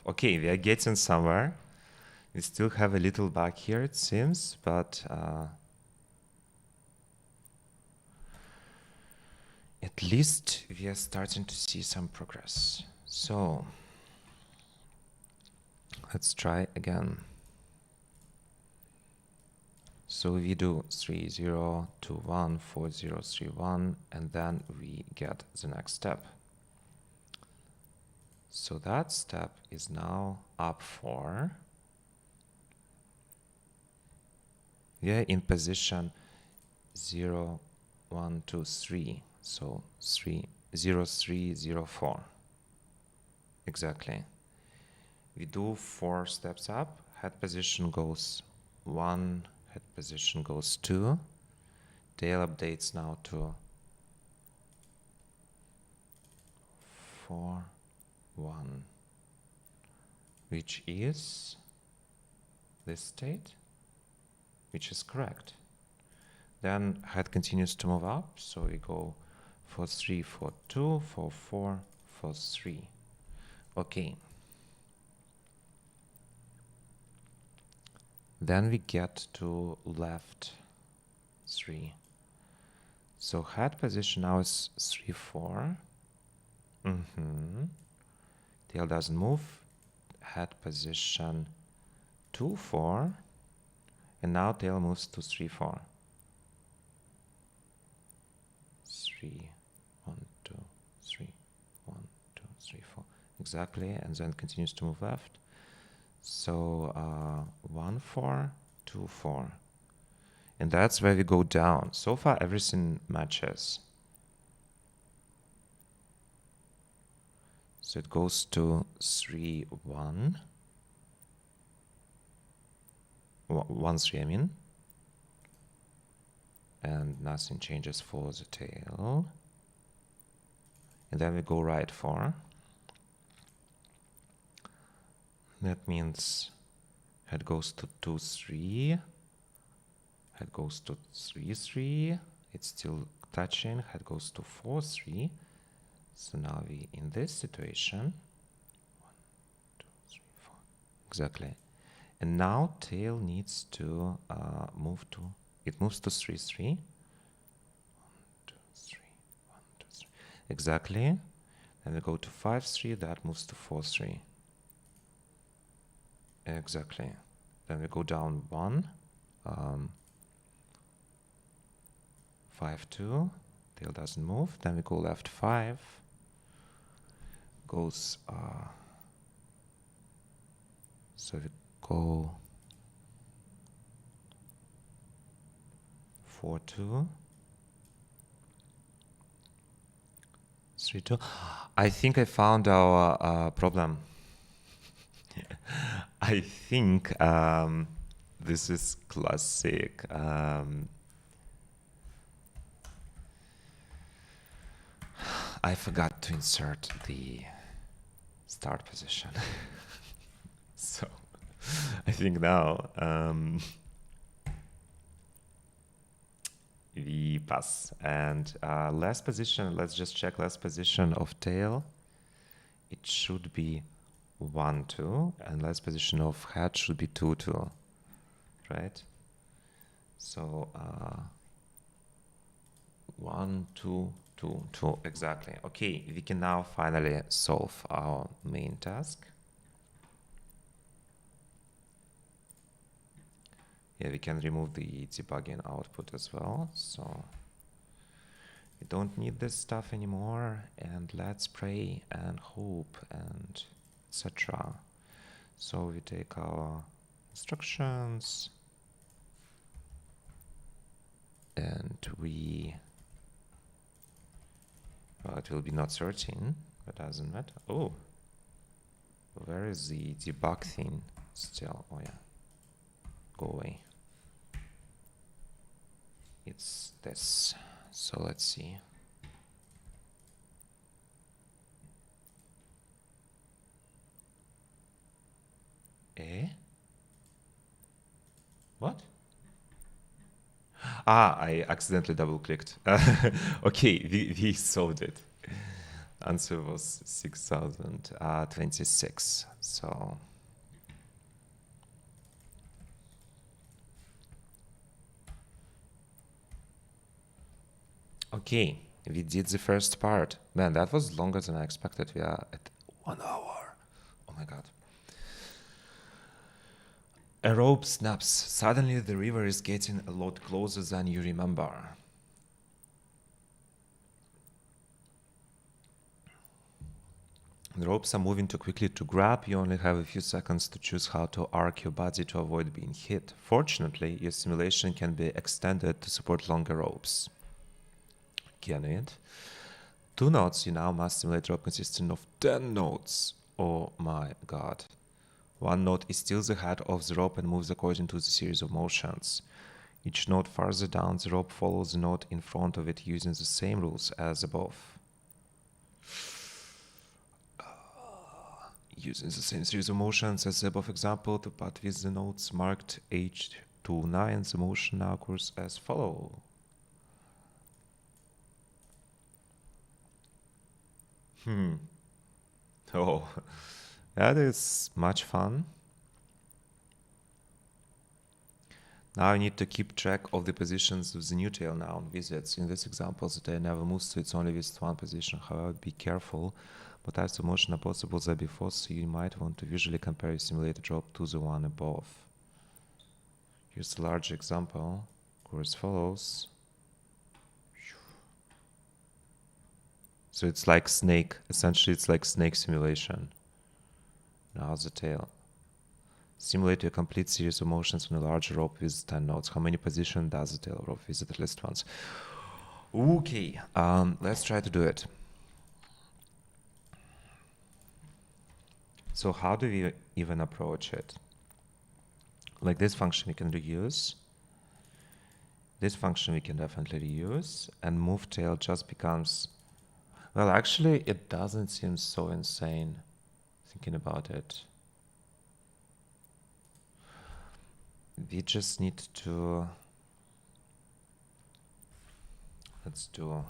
Okay, we are getting somewhere. We still have a little bug here, it seems, but At least we are starting to see some progress. So let's try again. So we do 3 0 2 1 4 0 3 1, and then we get the next step. So that step is now up 4. We are in position 0 1 2 3. So 3 0 3 0 4. Exactly. We do 4 steps up. Head position goes 1. Head position goes 2. Tail updates now to 4 1, which is this state, which is correct. Then head continues to move up, so we go 4 3 4 2 4 4 4 3. Okay. Then we get to left 3. So head position now is 3 4. Tail doesn't move. Head position 2 4. And now tail moves to 3 4. 3 1 2 3 1 2 3 4. Exactly, and then continues to move left. So 1 4 2 4. And that's where we go down. So far everything matches. So it goes to 3 1 1 3, I mean. And nothing changes for the tail. And then we go right 4. That means head goes to 2 3. Head goes to 3 3. It's still touching. Head goes to 4 3. So now we in this situation. 1 2 3 4. Exactly. And now tail needs to move to. It moves to 3 3. 1 2 3 1 2 3. Exactly. Then we go to 5 3. That moves to 4 3. Exactly. Then we go down 1. 5 2. Tail doesn't move. Then we go left 5. Goes. So we go 4 2. 3 2. I think I found our problem. I think this is classic. I forgot to insert the start position. So I think now we pass. And last position, let's just check last position of tail. It should be 1 2, and last position of head should be 2 2, right? So 1 2 2 2, exactly. Okay, we can now finally solve our main task. Yeah, we can remove the debugging output as well. So we don't need this stuff anymore, and let's pray and hope and etc. So we take our instructions and we, well, it will be not 13, but doesn't matter. Oh, where is the debug thing still? Oh yeah, go away. It's this. So let's see. What? I accidentally double-clicked. Okay, we solved it. Answer was 6026. So okay, We did the first part. Man, that was longer than I expected. We are at 1 hour. Oh my god. A rope snaps. Suddenly the river is getting a lot closer than you remember. The ropes are moving too quickly to grab. You only have a few seconds to choose how to arc your body to avoid being hit. Fortunately, your simulation can be extended to support longer ropes. Can it? 2 nodes, you now must simulate rope consisting of 10 nodes. Oh my god. 1 node is still the head of the rope and moves according to the series of motions. Each node farther down the rope follows the node in front of it using the same rules as above. Using the same series of motions as the above example, but with the nodes marked H to 9, the motion now occurs as follows. Oh, that is much fun. Now I need to keep track of the positions of the new tail noun visits. In this example, the tail never moves, so it's only with one position. However, be careful. What types of motion are possible there before, so you might want to visually compare your simulated drop to the one above. Here's a large example, as follows. So it's like snake. Essentially, it's like snake simulation. Now the tail. Simulate a complete series of motions on a large rope with 10 nodes. How many positions does the tail rope visit at least once? Okay, let's try to do it. So how do we even approach it? Like this function we can reuse. This function we can definitely reuse. And move tail just becomes... Well, actually, it doesn't seem so insane thinking about it. We just need to... Let's do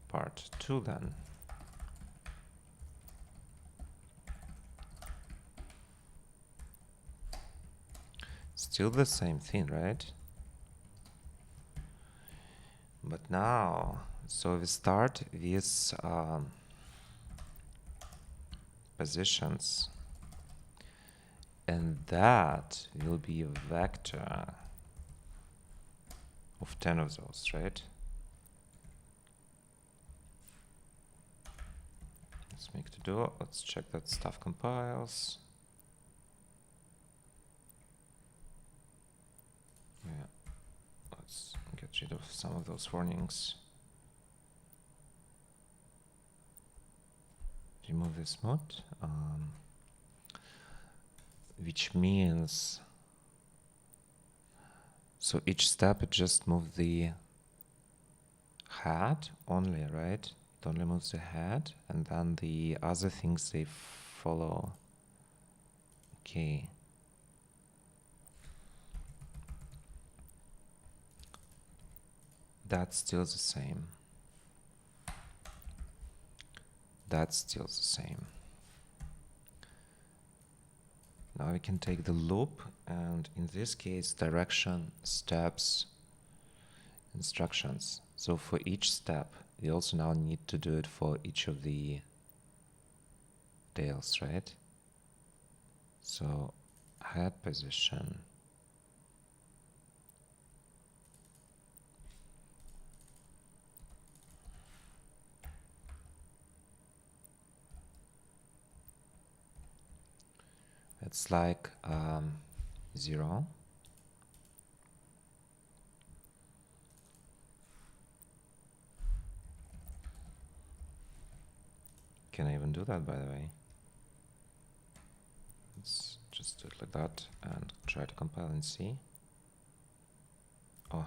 part 2 then. Still the same thing, right? But now, so we start with positions, and that will be a vector of 10 of those, right? Let's make to do. Let's check that stuff compiles. Yeah, let's get rid of some of those warnings. Remove this mode, which means, so each step it just moves the head only, right? It only moves the head, and then the other things they follow. Okay. That's still the same. That's still the same. Now we can take the loop, and in this case, direction, steps, instructions. So for each step, we also now need to do it for each of the tails, right? So head position. It's like 0. Can I even do that, by the way? Let's just do it like that and try to compile and see. Oh.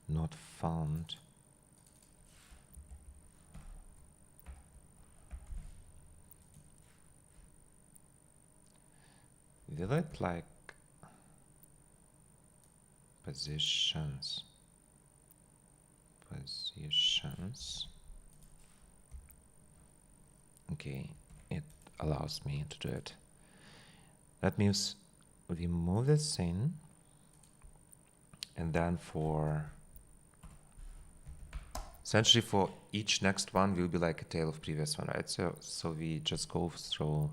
Not found. Will it like positions? Okay, it allows me to do it. That means we move this in, And then for essentially for each next one will be like a tail of previous one, right? So we just go through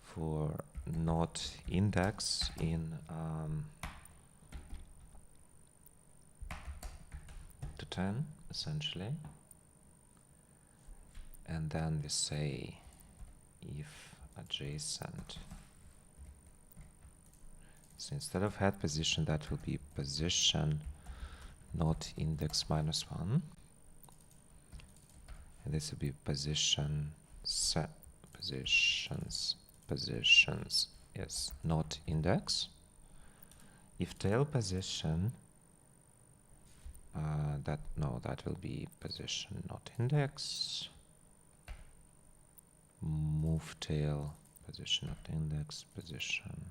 for not index in to 10 essentially, and then we say if adjacent. So instead of head position, that will be position not index -1, and this will be position set positions is not index. If tail position, that will be position not index. Move tail position not index position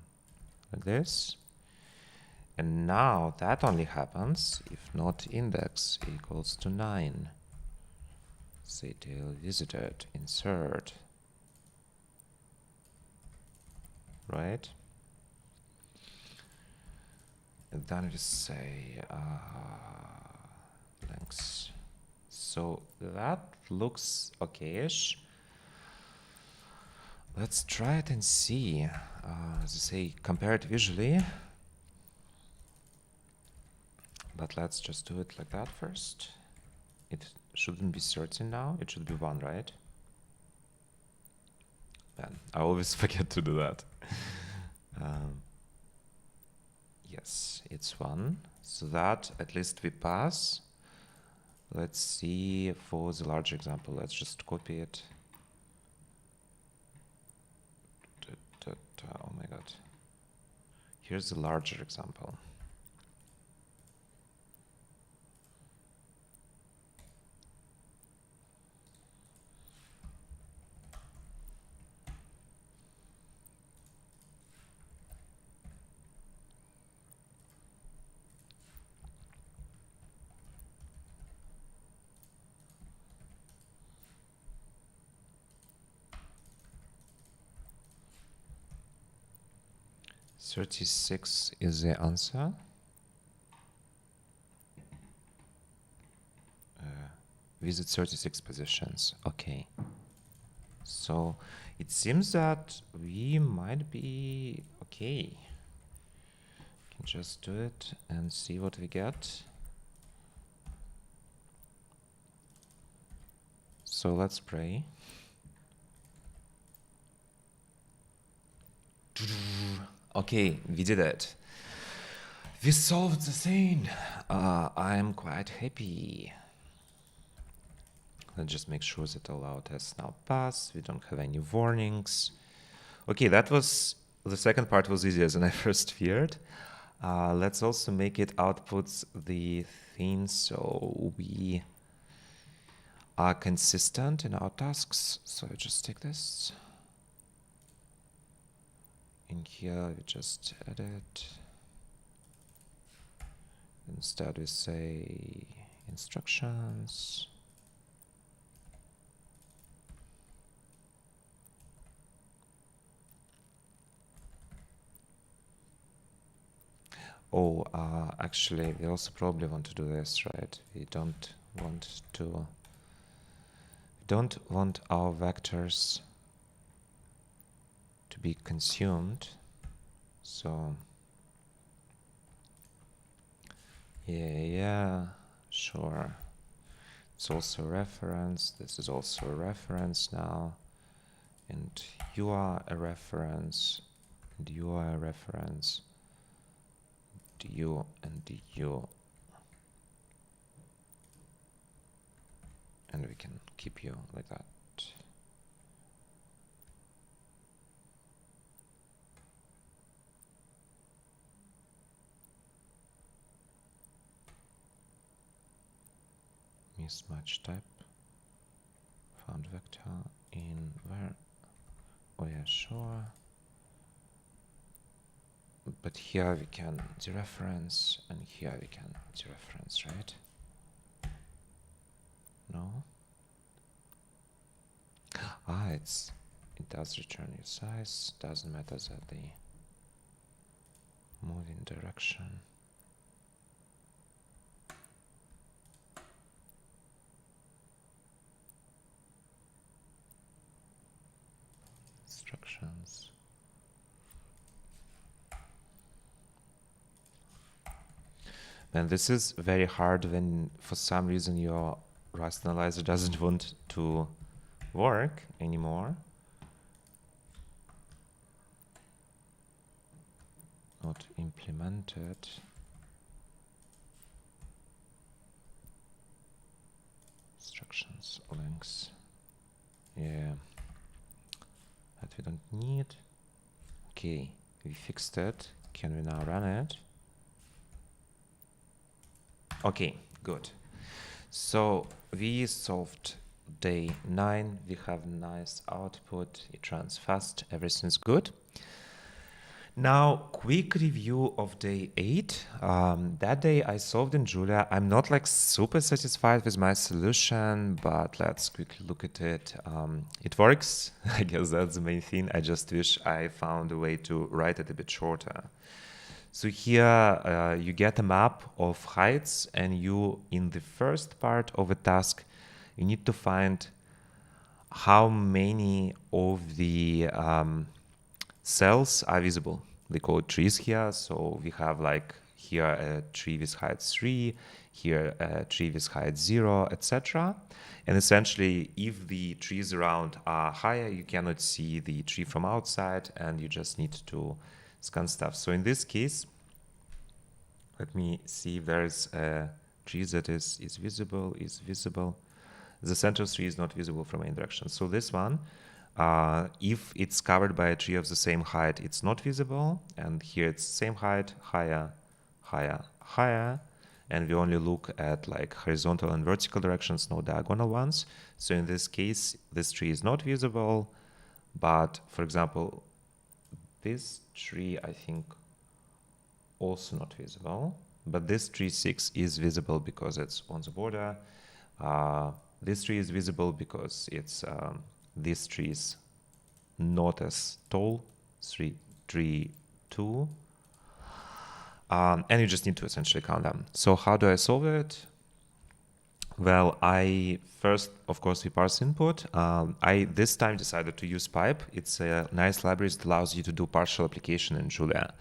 like this. And now that only happens if not index equals to 9. Say tail visited, insert, right? And then we say links. So that looks okay-ish. Let's try it and see. As I say, compare it visually. But let's just do it like that first. It shouldn't be 13 now. It should be 1, right? Man, I always forget to do that. Yes, it's 1. So that at least we pass. Let's see for the large example. Let's just copy it. Oh my god. Here's the larger example. "36 is the answer. Visit 36 positions. Okay. So it seems that we might be okay. Can just do it and see what we get. So let's pray. Okay, we did it. We solved the thing. I'm quite happy. Let's just make sure that all our tests now pass. We don't have any warnings. Okay, that was the second part was easier than I first feared. Let's also make it outputs the thing so we are consistent in our tasks. So I just take this. In here, we just edit. Instead, we say instructions. Oh, actually, we also probably want to do this, right? We don't want our vectors to be consumed. So yeah, sure. It's also a reference. This is also a reference now. And you are a reference. And you are a reference. Du and du. And we can keep you like that. Mismatch type. Found vector in where? Oh yeah, sure. But here we can dereference, and here we can dereference, right? No? It does return your size. Doesn't matter that the moving direction. instructions. And this is very hard when for some reason your Rust analyzer doesn't want to work anymore. Not implemented. Instructions, links. Yeah, that we don't need. Okay, we fixed it. Can we now run it? Okay, good. So we solved day 9. We have nice output. It runs fast. Everything's good. Now, quick review of day 8. That day I solved in Julia. I'm not like super satisfied with my solution, but let's quickly look at it. It works. I guess that's the main thing. I just wish I found a way to write it a bit shorter. So here you get a map of heights, and you, in the first part of a task, you need to find how many of the cells are visible. We call it trees here. So we have like here a tree with height 3, here a tree with height 0, etc. And essentially, if the trees around are higher, you cannot see the tree from outside, and you just need to scan stuff. So in this case, let me see if there is a tree that is visible, The center tree is not visible from any direction. So this one, if it's covered by a tree of the same height, it's not visible. And here it's same height, higher, higher, higher. And we only look at like horizontal and vertical directions, no diagonal ones. So in this case, this tree is not visible. But for example, this tree, I think, also not visible. But this tree 6 is visible because it's on the border. This tree is visible because it's this tree is not as tall, tree 2. And you just need to essentially count them. So how do I solve it? Well, I first, of course, we parse input. I this time decided to use pipe. It's a nice library that allows you to do partial application in Julia.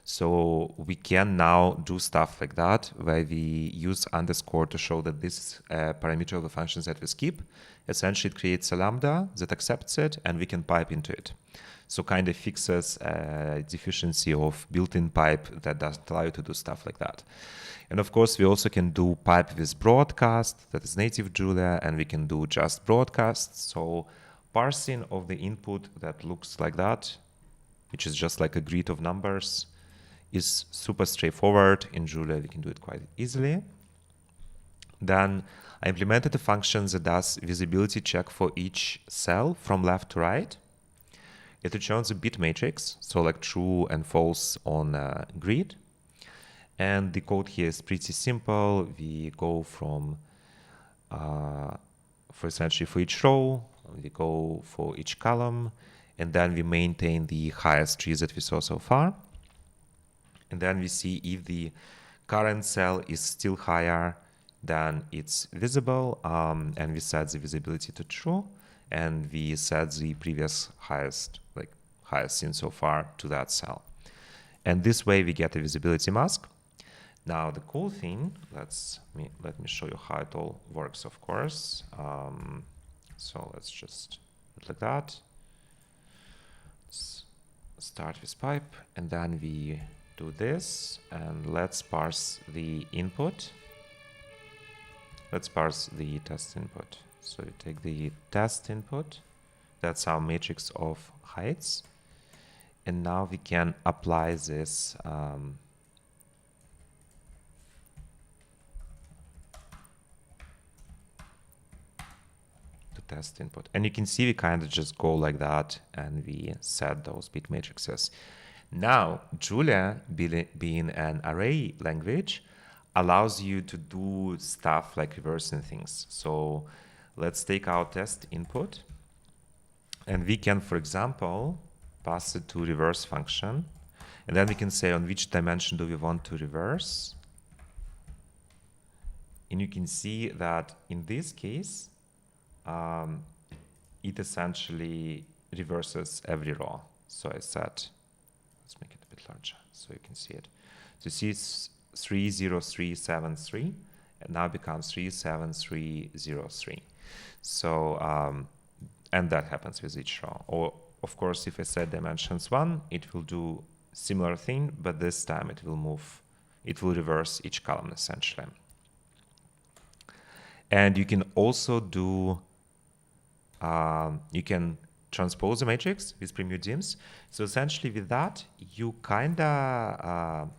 So we can now do stuff like that, where we use underscore to show that this is a parameter of the functions that we skip. Essentially, it creates a lambda that accepts it, and we can pipe into it. So kind of fixes a deficiency of built-in pipe that doesn't allow you to do stuff like that. And of course, we also can do pipe with broadcast, that is native Julia, and we can do just broadcast. So parsing of the input that looks like that, which is just like a grid of numbers, is super straightforward. In Julia, we can do it quite easily. Then I implemented a function that does visibility check for each cell from left to right. It returns a bit matrix, so like true and false on a grid. And the code here is pretty simple. We go from, for each row, we go for each column, and then we maintain the highest trees that we saw so far. And then we see if the current cell is still higher, then it's visible, and we set the visibility to true, and we set the previous highest seen so far to that cell. And this way we get a visibility mask. Now the cool thing, let me show you how it all works, of course. So let's just do it like that. Let's start with pipe, and then we do this, and let's parse the input. Let's parse the test input. So we take the test input. That's our matrix of heights. And now we can apply this to test input. And you can see we kind of just go like that, and we set those bit matrices. Now, Julia, being an array language, allows you to do stuff like reversing things. So let's take our test input, and we can, for example, pass it to reverse function. And then we can say on which dimension do we want to reverse. And you can see that in this case, it essentially reverses every row. So I said, let's make it a bit larger so you can see it. So you see it's 30373, and now becomes 37303. So, and that happens with each row. Or, of course, if I set dimensions 1, it will do similar thing, but this time it will reverse each column essentially. And you can also do, you can transpose a matrix with premudims. So essentially with that, you kinda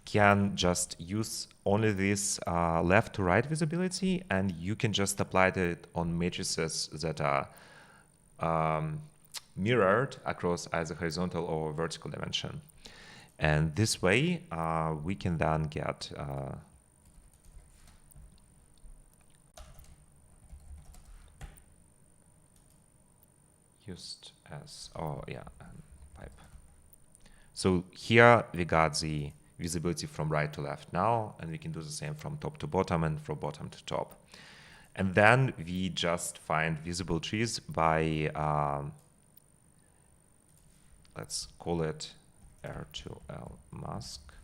can just use only this left to right visibility, and you can just apply it on matrices that are mirrored across either horizontal or vertical dimension. And this way, we can then get used as, pipe. So here we got the visibility from right to left now, and we can do the same from top to bottom and from bottom to top. And then we just find visible trees by, let's call it R2L mask.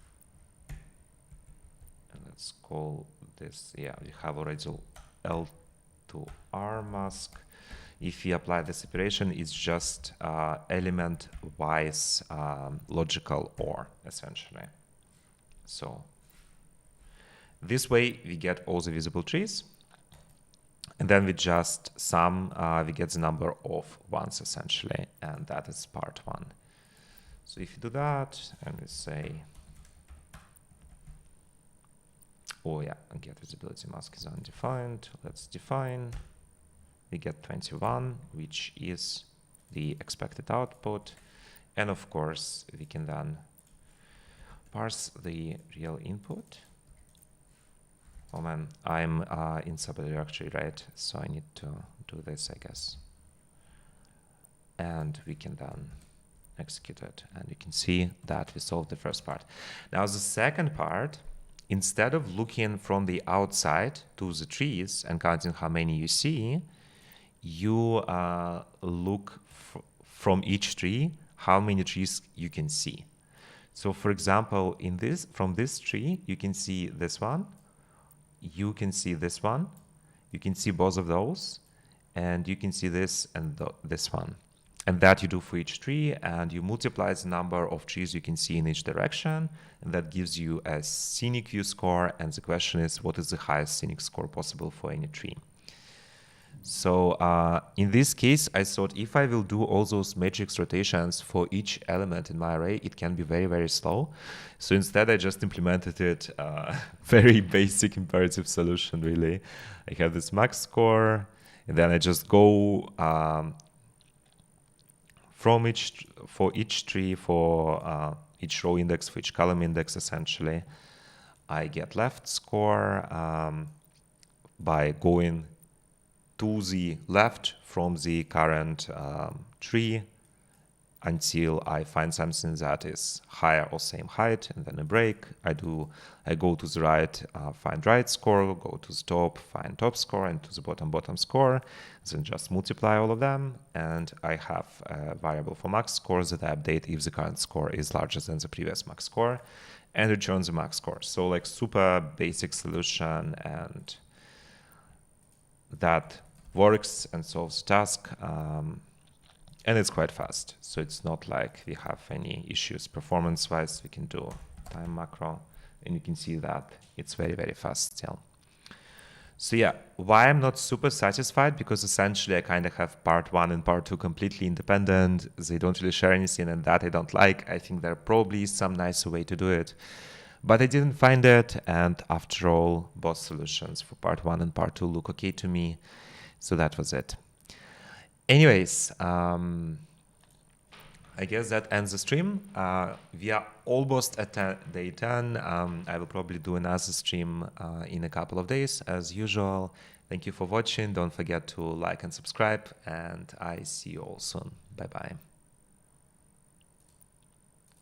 And let's call this, we have already L2R mask. If we apply this operation, it's just element-wise logical OR, essentially. So this way, we get all the visible trees. And then we just sum, we get the number of ones, essentially. And that is part 1. So if you do that, and we say, get visibility mask is undefined. Let's define. We get 21, which is the expected output. And of course, we can then parse the real input. Oh man, I'm in subdirectory, right? So I need to do this, I guess. And we can then execute it. And you can see that we solved the first part. Now the second part, instead of looking from the outside to the trees and counting how many you see, you look from each tree how many trees you can see. So for example, from this tree, you can see this one, you can see this one, you can see both of those, and you can see this and this one. And that you do for each tree, and you multiply the number of trees you can see in each direction, and that gives you a scenic U score, and the question is, what is the highest scenic score possible for any tree? So in this case, I thought if I will do all those matrix rotations for each element in my array, it can be very, very slow. So instead, I just implemented it, very basic imperative solution, really. I have this max score, and then I just go for each tree, for each row index, for each column index, essentially. I get left score by going to the left from the current tree until I find something that is higher or same height, and then a break. I go to the right, find right score, go to the top, find top score, and to the bottom score. Then just multiply all of them, and I have a variable for max score that I update if the current score is larger than the previous max score, and return the max score. So like super basic solution, and that works and solves the task, and it's quite fast. So it's not like we have any issues performance-wise. We can do time macro, and you can see that it's very, very fast still. So yeah, why I'm not super satisfied? Because essentially I kind of have part 1 and part 2 completely independent. They don't really share anything, and that I don't like. I think there probably is some nicer way to do it, but I didn't find it. And after all, both solutions for part 1 and part 2 look okay to me. So that was it. Anyways, I guess that ends the stream. We are almost at day 10. I will probably do another stream in a couple of days, as usual. Thank you for watching. Don't forget to like and subscribe, and I see you all soon. Bye-bye.